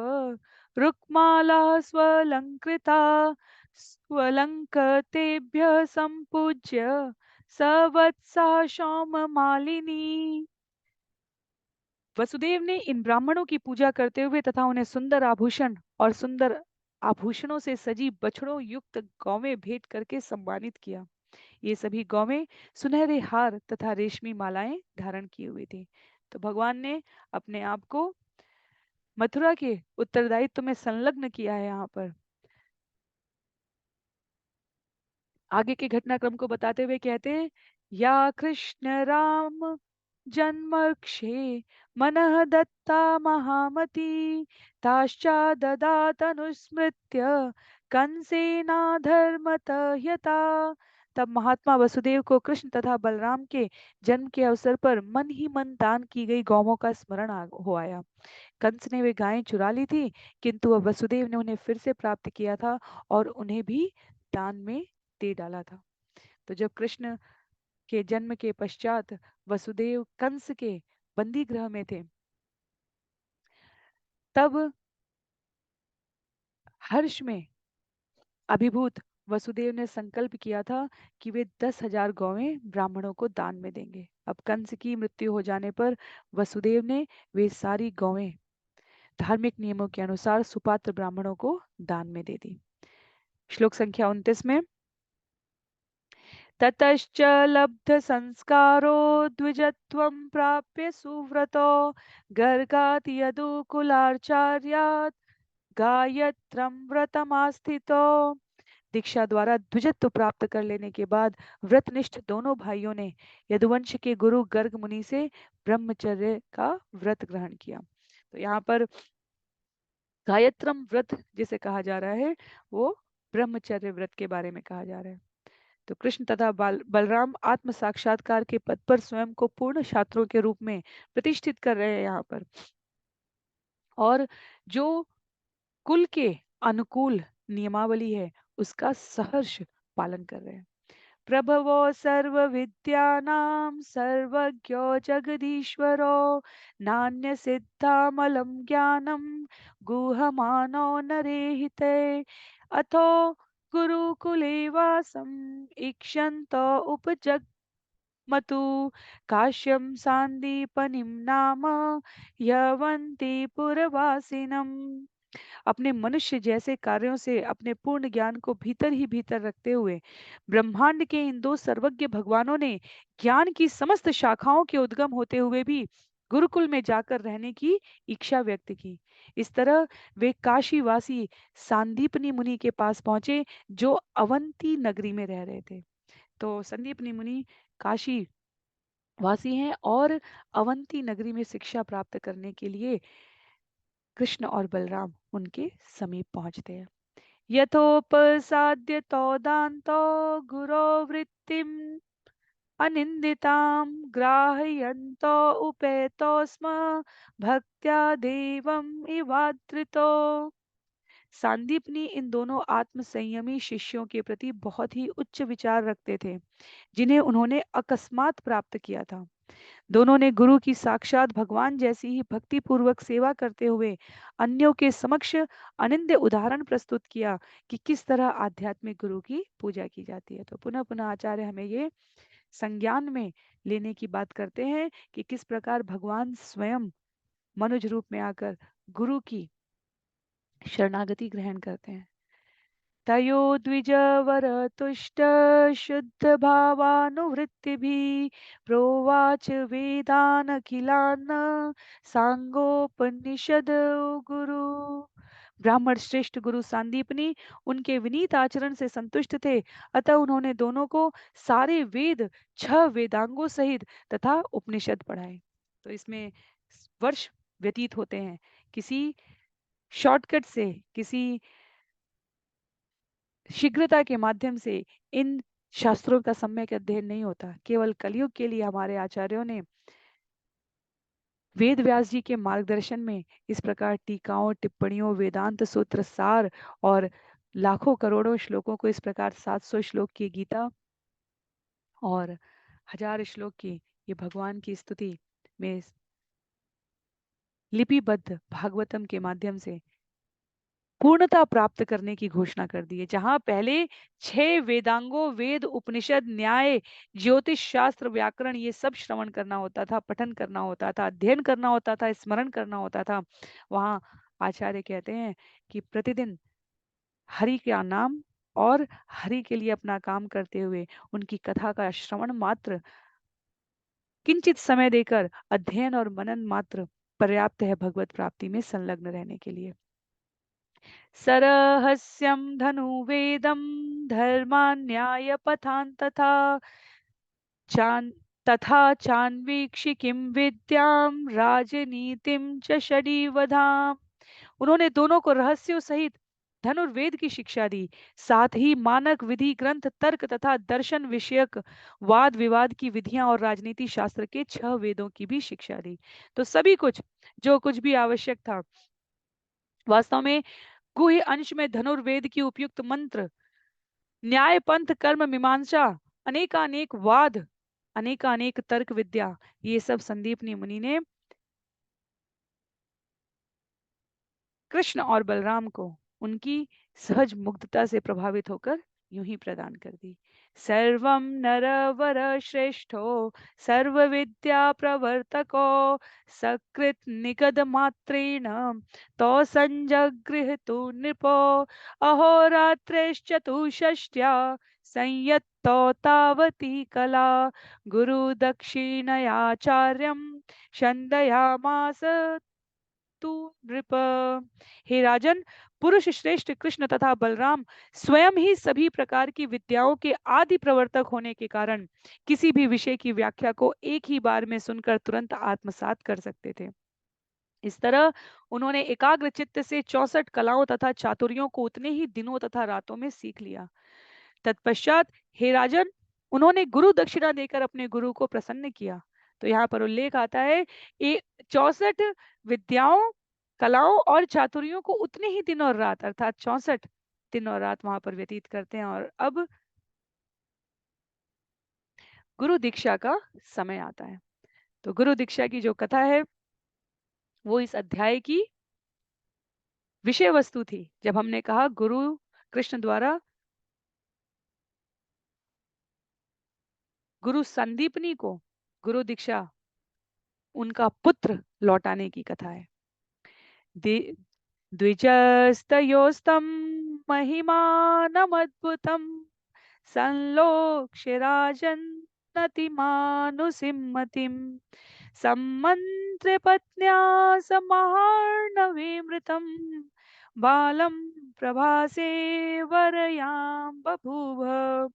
रुक्माला स्वलंकृता स्वलंकतेभ्य संपूज्य सवत्सा सौम मालिनी। वसुदेव ने इन ब्राह्मणों की पूजा करते हुए तथा उन्हें सुंदर आभूषण और सुंदर आभूषणों से सजी बछड़ों युक्त गौवें भेंट करके सम्मानित किया। ये सभी गौवें सुनहरे हार तथा रेशमी मालाएं धारण किए हुए थी। तो भगवान ने अपने आप को मथुरा के उत्तरदायित्व में संलग्न किया है। यहाँ पर आगे के घटनाक्रम को बताते हुए कहते हैं या कृष्ण राम जन्मक्षे मनः दत्ता महामती ताश्चाददातनुस्मृत्य कंसेनाधर्मत यथा। तब महात्मा वसुदेव को कृष्ण तथा बलराम के जन्म के अवसर पर मन ही मन दान की गई गौओं का स्मरण हो आया। कंस ने वे गायें चुरा ली थी, किंतु अब वसुदेव ने उन्हें फिर से प्राप्त किया था और उन्हें भी दान में दे डाला था। तो जब कृष्ण के जन्म के पश्चात वसुदेव कंस के बंदी गृह में थे, तब हर्ष में अभिभूत वसुदेव ने संकल्प किया था कि वे 10,000 गौवें ब्राह्मणों को दान में देंगे। अब कंस की मृत्यु हो जाने पर वसुदेव ने वे सारी गौवें धार्मिक नियमों के अनुसार सुपात्र ब्राह्मणों को दान में दे दी। श्लोक संख्या 29 में ततश्च लब्ध संस्कारो द्विजत्वं प्राप्य सुव्रतो गर्गात् यदुकुलाचार्यात् गायत्रं व्रतमास्थितो। दीक्षा द्वारा द्विजत्व प्राप्त कर लेने के बाद व्रतनिष्ठ दोनों भाइयों ने यदुवंश के गुरु गर्ग मुनि से ब्रह्मचर्य का व्रत ग्रहण किया। तो यहाँ पर गायत्रम व्रत जिसे कहा जा रहा है वो ब्रह्मचर्य व्रत के बारे में कहा जा रहा है। तो कृष्ण तथा बलराम आत्म साक्षात्कार के पद पर स्वयं को पूर्ण छात्रों के रूप में प्रतिष्ठित कर रहे हैं यहाँ पर, और जो कुल के अनुकूल नियमावली है उसका सहर्ष पालन कर रहे हैं। प्रभवो सर्व विद्यानां सर्वज्ञो जगदीश्वरो नान्य सिद्धामलं ज्ञानं गुहमानो नरेहिते अथो गुरुकुले वासं इक्षन्तो उपजग्मतु काश्यं सान्दीपनिं नाम यवन्ति पुरवासिनम्। अपने मनुष्य जैसे कार्यों से अपने पूर्ण ज्ञान को भीतर ही भीतर रखते हुए ब्रह्मांड के इन दो सर्वज्ञ भगवानों ने ज्ञान की समस्त शाखाओं के उद्गम होते हुए भी गुरुकुल में जाकर रहने की इच्छा व्यक्त की। इस तरह वे काशीवासी सांदीपनी मुनि के पास पहुंचे जो अवंती नगरी में रह रहे थे। तो संदीपनी मुनि काशी वासी हैं और अवंती नगरी में शिक्षा प्राप्त करने के लिए कृष्ण और बलराम उनके समीप पहुंचते हैं। यथोपसाद्य तौदान्तो गुरो वृत्तिम् अनिन्दितां ग्राहयन्तो उपेतो स्म भक्त्या देवम् इवाद्रितो। सांदीपनी इन दोनों आत्म संयमी शिष्यों के प्रति बहुत ही उच्च विचार रखते थे जिन्हें उन्होंने अकस्मात प्राप्त किया था। दोनों ने गुरु की साक्षात भगवान जैसी ही भक्ति पूर्वक सेवा करते हुए अन्यों के समक्ष अनिंद्य उदाहरण प्रस्तुत किया कि किस तरह आध्यात्मिक गुरु की पूजा की जाती है। तो पुनः पुनः आचार्य हमें ये संज्ञान में लेने की बात करते हैं कि किस प्रकार भगवान स्वयं मनुज रूप में आकर गुरु की शरणागति ग्रहण करते हैं। तयो द्विजवर तुष्ट शुद्ध भावानुवृत्तिभिः प्रोवाच वेदान अखिलान् सांगोपनिषद गुरु। ब्राह्मण श्रेष्ठ गुरु सांदीपनी उनके विनीत आचरण से संतुष्ट थे, अतः उन्होंने दोनों को सारे वेद 6 वेदांगों सहित तथा उपनिषद पढ़ाए। तो इसमें वर्ष व्यतीत होते हैं, किसी शॉर्टकट से किसी शीघ्रता के माध्यम से इन शास्त्रों का सम्यक अध्ययन नहीं होता। केवल कलयुग के लिए हमारे आचार्यों ने वेद व्यास जी के मार्गदर्शन में इस प्रकार टीकाओं टिप्पणियों वेदांत सूत्र सार और लाखों करोड़ों श्लोकों को इस प्रकार 700 श्लोक की गीता और 1000 श्लोक की ये भगवान की स्तुति में लिपिबद्ध भागवतम के माध्यम से पूर्णता प्राप्त करने की घोषणा कर दी है। जहां पहले 6 वेदांगों वेद उपनिषद न्याय ज्योतिष शास्त्र व्याकरण ये सब श्रवण करना होता था, पठन करना होता था, अध्ययन करना होता था, स्मरण करना होता था, वहां आचार्य कहते हैं कि प्रतिदिन हरि का नाम और हरि के लिए अपना काम करते हुए उनकी कथा का श्रवण मात्र किंचित समय देकर अध्ययन और मनन मात्र पर्याप्त है भगवत प्राप्ति में संलग्न रहने के लिए। सरहस्यं धनुर्वेदं धर्मान्यायपथान् तथा तथा चान्वीक्षि किं विद्याम राजनीतिम च षडीवधाम। उन्होंने दोनों को रहस्यों सहित धनुर्वेद की शिक्षा दी, साथ ही मानक विधि ग्रंथ, तर्क तथा दर्शन विषयक वाद विवाद की विधियां और राजनीति शास्त्र के 6 वेदों की भी शिक्षा दी। तो सभी कुछ जो कुछ भी आवश्यक था, वास्तव में गुह्य अंश में धनुर्वेद की उपयुक्त मंत्र, न्याय पंथ कर्म मीमांसा, अनेकानेक वाद, अनेकानेक तर्क विद्या, ये सब संदीपनी मुनि ने कृष्ण और बलराम को उनकी सहज मुग्धता से प्रभावित होकर यूं ही प्रदान कर दी। सर्वं नरवर श्रेष्ठो सर्व विद्या प्रवर्तको सकृत निगद मात्रेण तो संजगृहतु नृपो अहोरात्रेश्चतुष्षष्ट्या संयत्तो तावती कला गुरु दक्षिणयाचार्यं छन्दयामास तू नृप। हे राजन, पुरुष श्रेष्ठ कृष्ण तथा बलराम स्वयं ही सभी प्रकार की विद्याओं के आदि प्रवर्तक होने के कारण किसी भी विषय की व्याख्या को एक ही बार में सुनकर तुरंत आत्मसात कर सकते थे। इस तरह उन्होंने एकाग्र चित्त से 64 कलाओं तथा चातुर्यों को उतने ही दिनों तथा रातों में सीख लिया। तत्पश्चात हे राजन, उन्होंने गुरु दक्षिणा देकर अपने गुरु को प्रसन्न किया। तो यहाँ पर उल्लेख आता है 64 विद्याओं, कलाओं और चातुर्यों को उतने ही दिन और रात, अर्थात 64 दिन और रात वहां पर व्यतीत करते हैं। और अब गुरु दीक्षा का समय आता है। तो गुरु दीक्षा की जो कथा है वो इस अध्याय की विषय वस्तु थी। जब हमने कहा गुरु कृष्ण द्वारा गुरु संदीपनी को गुरु दीक्षा उनका पुत्र लौटाने की कथा है। द्विजस्तयोस्तं महिमानमद्भुतं संलोक्ष्य राजन्नतिमानुसिम्मतिं सम्मन्त्र्य पत्न्या समार्णवीमृतं बालं प्रभासे वरयां बभूव।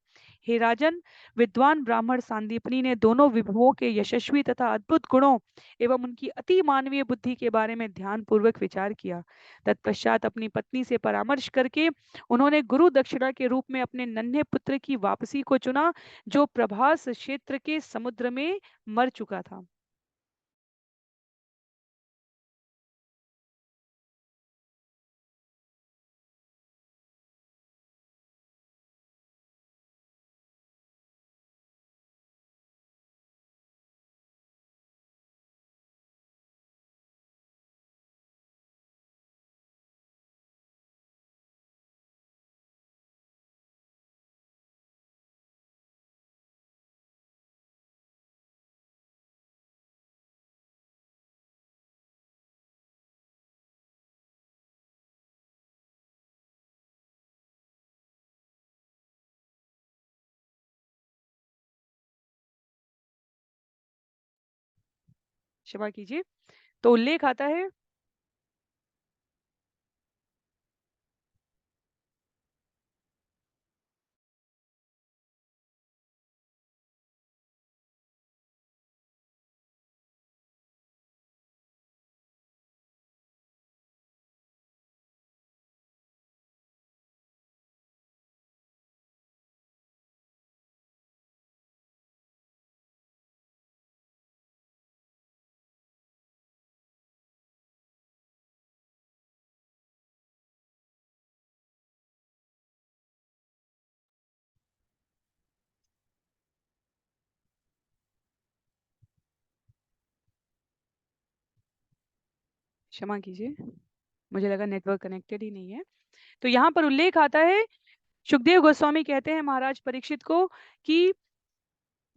हे राजन, विद्वान ब्राह्मण सांदीपनी ने दोनों विभुओं के यशस्वी तथा अद्भुत गुणों एवं उनकी अति मानवीय बुद्धि के बारे में ध्यान पूर्वक विचार किया। तत्पश्चात अपनी पत्नी से परामर्श करके उन्होंने गुरु दक्षिणा के रूप में अपने नन्हे पुत्र की वापसी को चुना, जो प्रभास क्षेत्र के समुद्र में मर चुका था। क्षमा कीजिए। तो उल्लेख आता है क्षमा कीजिए, मुझे लगा नेटवर्क कनेक्टेड ही नहीं है। तो यहाँ पर उल्लेख आता है, सुखदेव गोस्वामी कहते हैं महाराज परीक्षित को कि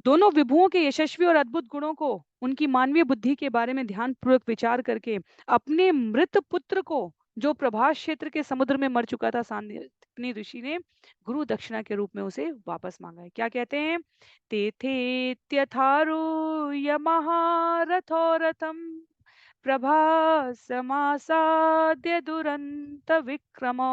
दोनों विभुओं के यशस्वी और अद्भुत गुणों को, उनकी मानवीय बुद्धि के बारे में ध्यान पूर्वक विचार करके अपने मृत पुत्र को, जो प्रभास क्षेत्र के समुद्र में मर चुका था, सांदीपनी ऋषि ने गुरु दक्षिणा के रूप में उसे वापस मांगा है। क्या कहते हैं? तेथेत्यथारूय महारथोरथम प्रभासमासाद्य दुरंत विक्रमो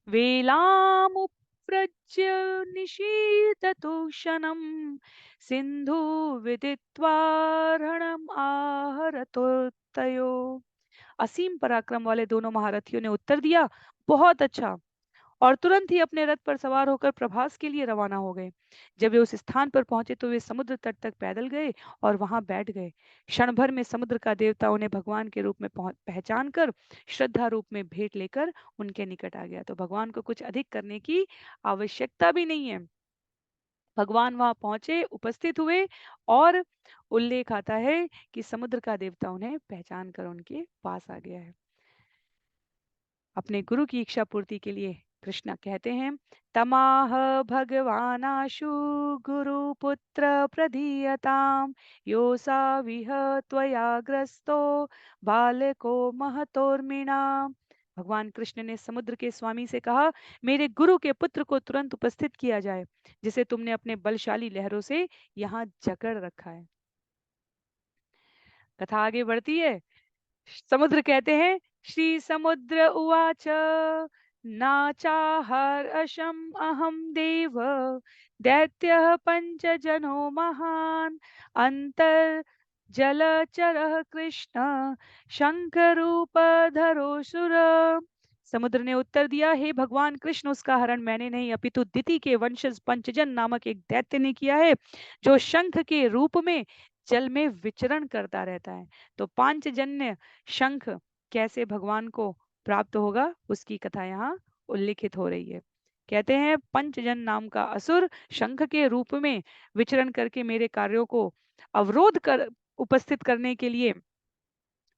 वेलामुप्रज्वलद्युतिं विराज्य निशीदतु क्षणम् सिंधु विदित्वा रणम आहरतोत्तयो। असीम पराक्रम वाले दोनों महारथियों ने उत्तर दिया, बहुत अच्छा, और तुरंत ही अपने रथ पर सवार होकर प्रभास के लिए रवाना हो गए। जब वे उस स्थान पर पहुंचे तो वे समुद्र तट तक पैदल गए और वहां बैठ गए। क्षण भर में समुद्र का देवता उन्हें भगवान के रूप में पहचान कर श्रद्धा रूप में भेंट लेकर उनके निकट आ गया। तो भगवान को कुछ अधिक करने की आवश्यकता भी नहीं है। भगवान वहां पहुंचे, उपस्थित हुए, और उल्लेख आता है कि समुद्र का देवता उन्हें पहचान कर उनके पास आ गया है। अपने गुरु की इच्छा पूर्ति के लिए कृष्ण कहते हैं, तमाह भगवानाशु गुरु पुत्र प्रदीयताम योसा विह त्वया ग्रस्तो बालको महतोर्मिणा। भगवान कृष्ण ने समुद्र के स्वामी से कहा, मेरे गुरु के पुत्र को तुरंत उपस्थित किया जाए, जिसे तुमने अपने बलशाली लहरों से यहाँ जकड़ रखा है। कथा आगे बढ़ती है। समुद्र कहते हैं, श्री समुद्र उवाच नाचाहर्षम अहम देव दैत्य पंचजनो महान अंतर जलचर कृष्ण शंख रूप धरोसुर। समुद्र ने उत्तर दिया, हे भगवान कृष्ण, उसका हरण मैंने नहीं अपितु दिति के वंशज पंचजन नामक एक दैत्य ने किया है, जो शंख के रूप में जल में विचरण करता रहता है। तो पांचजन्य शंख कैसे भगवान को प्राप्त होगा, उसकी कथा यहाँ उल्लिखित हो रही है। कहते हैं, पंचजन नाम का असुर शंख के रूप में विचरण करके मेरे कार्यों को अवरोध कर उपस्थित करने के लिए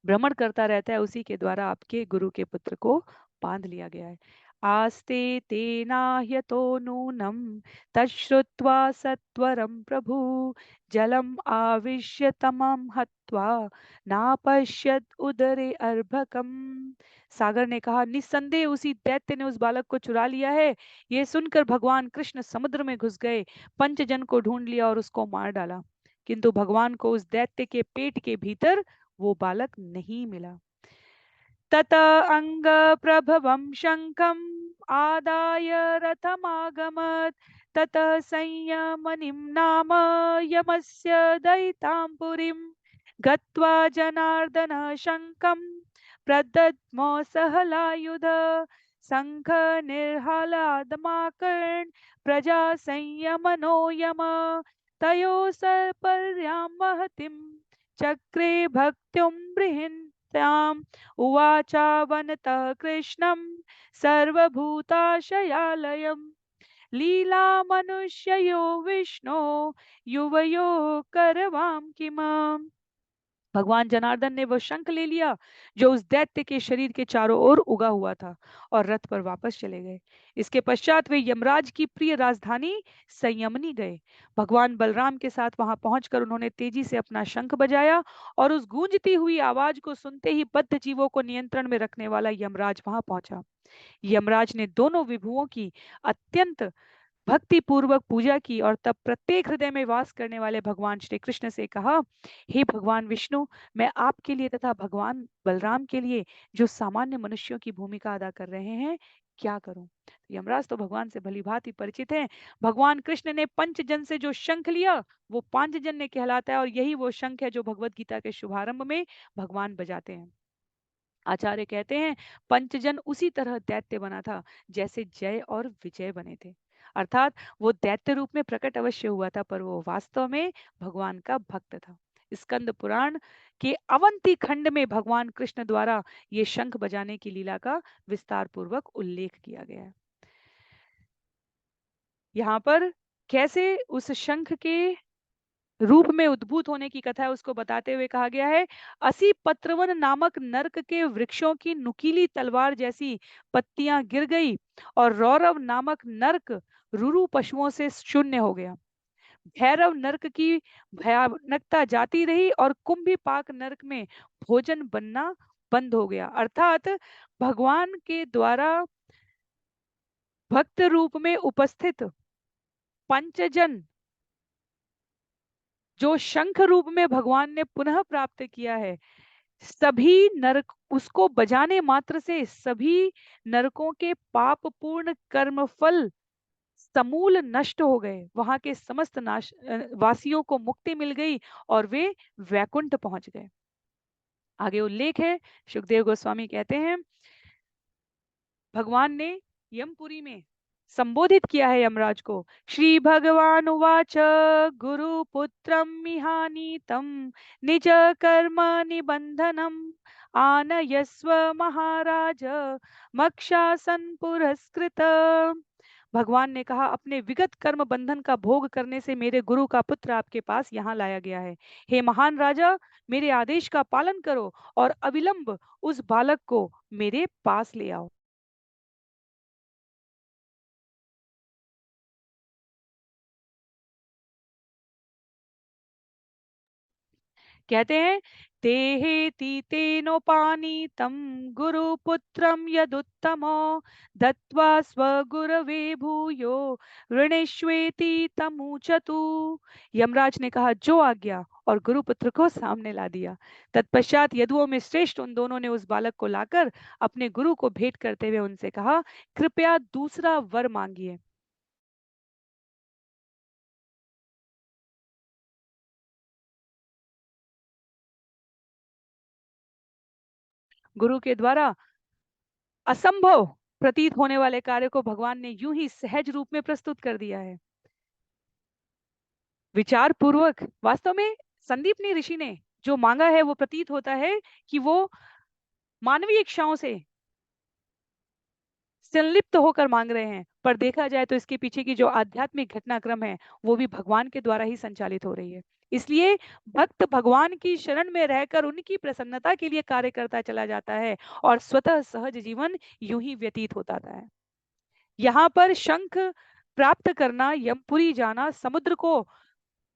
भ्रमण करता रहता है, उसी के द्वारा आपके गुरु के पुत्र को बांध लिया गया है। आस्ते तेनाह्यतो नूनम तच्छ्रुत्वा सत्वरम प्रभु जलम आविश्य तमम हत्वा नापश्यत उदरे अर्भकम। सागर ने कहा, निस्संदेह उसी दैत्य ने उस बालक को चुरा लिया है। ये सुनकर भगवान कृष्ण समुद्र में घुस गए, पंचजन को ढूंढ लिया और उसको मार डाला, किंतु भगवान को उस दैत्य के पेट के भीतर वो बालक नहीं मिला। तत अंग प्रभवम शंखम आदाय रथमागमत् तत संयमनिम नाम यमस्य दयितां पुरीं गत्वा जनार्दन शंखम प्रदद्मो सहलायुध शंख निर्हलादमाकर्ण प्रजा संयमनो यम तयो सर्पर्यां महतिं चक्रे भक्त्युं बृहन्त्याम् उवाचावनतः कृष्णं सर्वभूताशयालयम् लीला मनुष्ययो विष्णो युवयो करवाम किमाम। भगवान जनार्दन ने वह शंख ले लिया जो उस दैत्य के शरीर के चारों ओर उगा हुआ था, और रथ पर वापस चले गए। इसके पश्चात वे यमराज की प्रिय राजधानी संयमनी गए। भगवान बलराम के साथ वहां पहुंचकर उन्होंने तेजी से अपना शंख बजाया, और उस गूंजती हुई आवाज को सुनते ही बद्ध जीवों को नियंत्रण में रखने वाला यमराज वहां पहुंचा। यमराज ने दोनों विभुओं की अत्यंत भक्ति पूर्वक पूजा की, और तब प्रत्येक हृदय में वास करने वाले भगवान श्री कृष्ण से कहा, हे भगवान विष्णु, मैं आपके लिए तथा भगवान बलराम के लिए जो सामान्य मनुष्यों की भूमिका अदा कर रहे हैं, क्या करूं। यमराज तो भगवान से भली भांति परिचित हैं। भगवान कृष्ण ने पंचजन से जो शंख लिया वो पांचजन ने कहलाता है, और यही वो शंख है जो भगवत गीता के शुभारंभ में भगवान बजाते हैं। आचार्य कहते हैं, पंचजन उसी तरह दैत्य बना था जैसे जय और विजय बने थे। अर्थात वो दैत्य रूप में प्रकट अवश्य हुआ था, पर वो वास्तव में भगवान का भक्त था। स्कंद पुराण के अवंती खंड में भगवान कृष्ण द्वारा ये शंख बजाने की लीला का विस्तार पूर्वक उल्लेख किया गया है। यहाँ पर कैसे उस शंख के रूप में उद्भूत होने की कथा है उसको बताते हुए कहा गया है, असी पत्रवन नामक नर्क के वृक्षों की नुकीली तलवार जैसी पत्तियां गिर गई, और रौरव नामक नर्क रुरु पशुओं से शून्य हो गया। भैरव नर्क की भयानकता जाती रही, और कुंभीपाक नर्क में भोजन बनना बंद हो गया। अर्थात भगवान के द्वारा भक्त रूप में उपस्थित पंचजन जो शंख रूप में भगवान ने पुनः प्राप्त किया है, सभी नरक उसको बजाने मात्र से सभी नरकों के पाप पूर्ण कर्म फल समूल नष्ट हो गए, वहां के समस्त वासियों को मुक्ति मिल गई और वे वैकुंठ पहुंच गए। आगे उल्लेख है, सुखदेव गोस्वामी कहते हैं, भगवान ने यमपुरी में संबोधित किया है यमराज को। श्री भगवान उवाच गुरुपुत्रम मिहानीतम निज कर्म निबंधनम आनयस्व महाराज मक्षासन पुरस्कृत। भगवान ने कहा, अपने विगत कर्म बंधन का भोग करने से मेरे गुरु का पुत्र आपके पास यहाँ लाया गया है। हे महान राजा, मेरे आदेश का पालन करो और अविलंब उस बालक को मेरे पास ले आओ। कहते हैं, तेहेति तेनोपानीतं गुरुपुत्रं यदुत्तमो दत्वा स्वगुरवे भूयो ऋणेष्वेति तमुचतु। यमराज ने कहा, जो आज्ञा, और गुरुपुत्र को सामने ला दिया। तत्पश्चात यदुओं में श्रेष्ठ उन दोनों ने उस बालक को लाकर अपने गुरु को भेंट करते हुए उनसे कहा, कृपया दूसरा वर मांगिए। गुरु के द्वारा असंभव प्रतीत होने वाले कार्य को भगवान ने यूं ही सहज रूप में प्रस्तुत कर दिया है। विचार पूर्वक, वास्तव में संदीपनी ऋषि ने जो मांगा है वो प्रतीत होता है कि वो मानवीय इच्छाओं से संलिप्त होकर मांग रहे हैं, पर देखा जाए तो इसके पीछे की जो आध्यात्मिक घटनाक्रम है वो भी भगवान के द्वारा ही संचालित हो रही है। इसलिए भक्त भगवान की शरण में रहकर उनकी प्रसन्नता के लिए कार्य करता चला जाता है और स्वतः सहज जीवन यूं ही व्यतीत होता है। यहाँ पर शंख प्राप्त करना, यमपुरी जाना, समुद्र को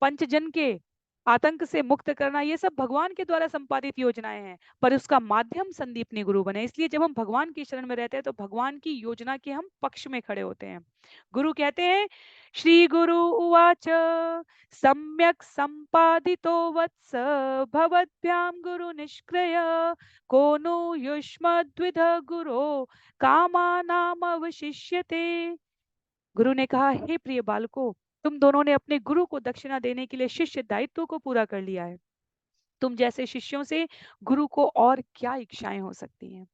पंचजन के आतंक से मुक्त करना, ये सब भगवान के द्वारा संपादित योजनाएं हैं, पर उसका माध्यम संदीपनी गुरु बने। इसलिए जब हम भगवान की शरण में रहते हैं तो भगवान की योजना के हम पक्ष में खड़े होते हैं। गुरु कहते हैं, श्री गुरु उवाच सम्यक संपादितो वत्स भवद्भ्याम गुरु निष्क्रिय को नु युष्मद्विध गुरो कामानाम अवशिष्यते। गुरु ने कहा, हे प्रिय बालको, तुम दोनों ने अपने गुरु को दक्षिणा देने के लिए शिष्य दायित्व को पूरा कर लिया है। तुम जैसे शिष्यों से गुरु को और क्या इच्छाएं हो सकती हैं।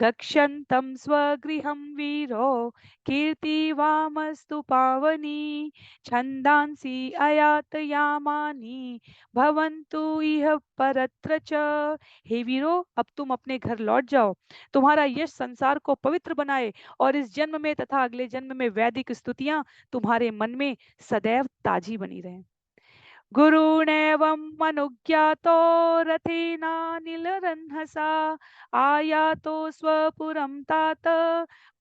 गक्षन्तं स्वगृहं वीरो कीर्तिवामस्तु पावनी छन्दांसि अयातयामानि भवन्तु इह परत्र च। हे वीरो, अब तुम अपने घर लौट जाओ। तुम्हारा यश संसार को पवित्र बनाए और इस जन्म में तथा अगले जन्म में वैदिक स्तुतियां तुम्हारे मन में सदैव ताजी बनी रहे। गुरुणेवम् अनुज्ञातो रथेनानिलरन्हसा आयातो स्वपुरं तात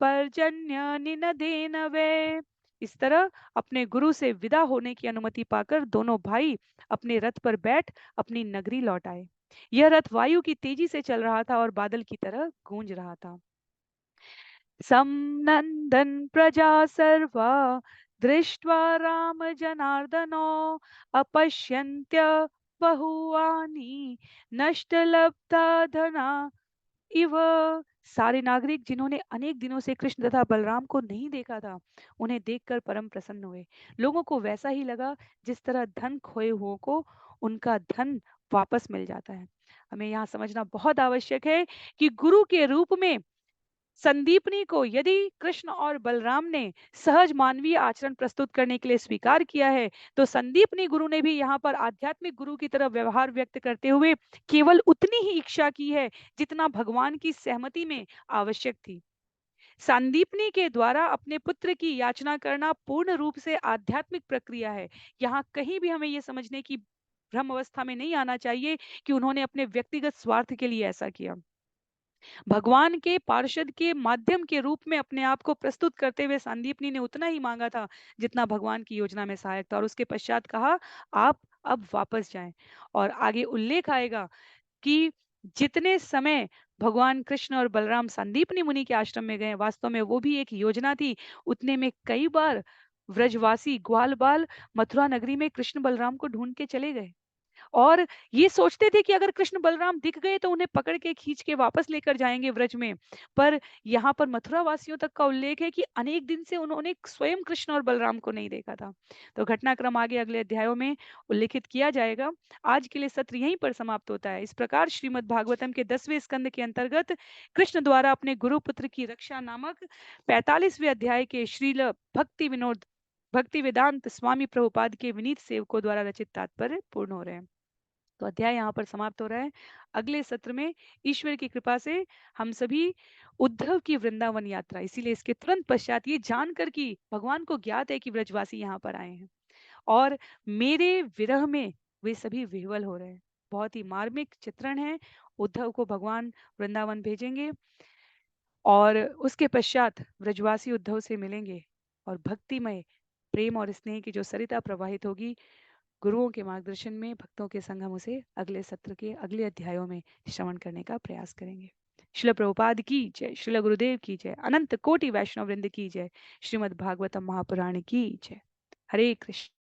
पर्जन्य निनदेन वे। इस तरह अपने गुरु से विदा होने की अनुमति पाकर दोनों भाई अपने रथ पर बैठ अपनी नगरी लौट आए। यह रथ वायु की तेजी से चल रहा था और बादल की तरह गूंज रहा था। समनंदन प्रजा सर्वा दृष्ट्वा राम जनार्दनो अपश्यन्त्य बहुआनि नष्टलब्धा धना इव। सारे नागरिक जिन्होंने अनेक दिनों से कृष्ण तथा बलराम को नहीं देखा था, उन्हें देखकर परम प्रसन्न हुए। लोगों को वैसा ही लगा जिस तरह धन खोए हुओं को उनका धन वापस मिल जाता है। हमें यहाँ समझना बहुत आवश्यक है कि गुरु के रूप में संदीपनी को यदि कृष्ण और बलराम ने सहज मानवीय आचरण प्रस्तुत करने के लिए स्वीकार किया है, तो संदीपनी गुरु ने भी यहाँ पर आध्यात्मिक गुरु की तरफ व्यवहार व्यक्त करते हुए केवल उतनी ही इच्छा की है जितना भगवान की सहमति में आवश्यक थी। संदीपनी के द्वारा अपने पुत्र की याचना करना पूर्ण रूप से आध्यात्मिक प्रक्रिया है। यहाँ कहीं भी हमें यह समझने की भ्रम अवस्था में नहीं आना चाहिए कि उन्होंने अपने व्यक्तिगत स्वार्थ के लिए ऐसा किया। भगवान के पार्षद के माध्यम के रूप में अपने आप को प्रस्तुत करते हुए संदीपनी ने उतना ही मांगा था जितना भगवान की योजना में सहायक था, और उसके पश्चात कहा, आप अब वापस जाएं। और आगे उल्लेख आएगा कि जितने समय भगवान कृष्ण और बलराम संदीपनी मुनि के आश्रम में गए, वास्तव में वो भी एक योजना थी। उतने में कई बार व्रजवासी ग्वाल बाल मथुरा नगरी में कृष्ण बलराम को ढूंढ के चले गए और ये सोचते थे कि अगर कृष्ण बलराम दिख गए तो उन्हें पकड़ के खींच के वापस लेकर जाएंगे व्रज में। पर यहाँ पर मथुरा वासियों तक का उल्लेख है कि अनेक दिन से उन्होंने स्वयं कृष्ण और बलराम को नहीं देखा था। तो घटनाक्रम आगे अगले अध्यायों में उल्लेखित किया जाएगा। आज के लिए सत्र यहीं पर समाप्त होता है। इस प्रकार श्रीमद् भागवतम के 10वें स्कंद के अंतर्गत कृष्ण द्वारा अपने गुरुपुत्र की रक्षा नामक 45वें अध्याय के श्रील भक्ति वेदांत स्वामी प्रभुपाद के विनीत सेवकों द्वारा रचित तात्पर्य पूर्ण हो रहे हैं। तो अध्याय यहाँ पर समाप्त हो रहा है। अगले सत्र में ईश्वर की कृपा से हम सभी उद्धव की वृंदावन यात्रा, इसीलिए इसके तुरंत पश्चात ये जानकर कि भगवान को ज्ञात है कि ब्रजवासी यहाँ पर आए हैं और मेरे विरह में वे सभी विह्वल हो रहे हैं। बहुत ही मार्मिक चित्रण है। उद्धव को भगवान वृंदावन भेजेंगे और उसके पश्चात ब्रजवासी उद्धव से मिलेंगे और भक्तिमय प्रेम और स्नेह की जो सरिता प्रवाहित होगी गुरुओं के मार्गदर्शन में भक्तों के संग हम उसे अगले सत्र के अगले अध्यायों में श्रवण करने का प्रयास करेंगे। श्रील प्रभुपाद की जय, श्रील गुरुदेव की जय, अनंत कोटि वैष्णव वृंद की जय, श्रीमद् भागवतम महापुराण की जय। हरे कृष्ण।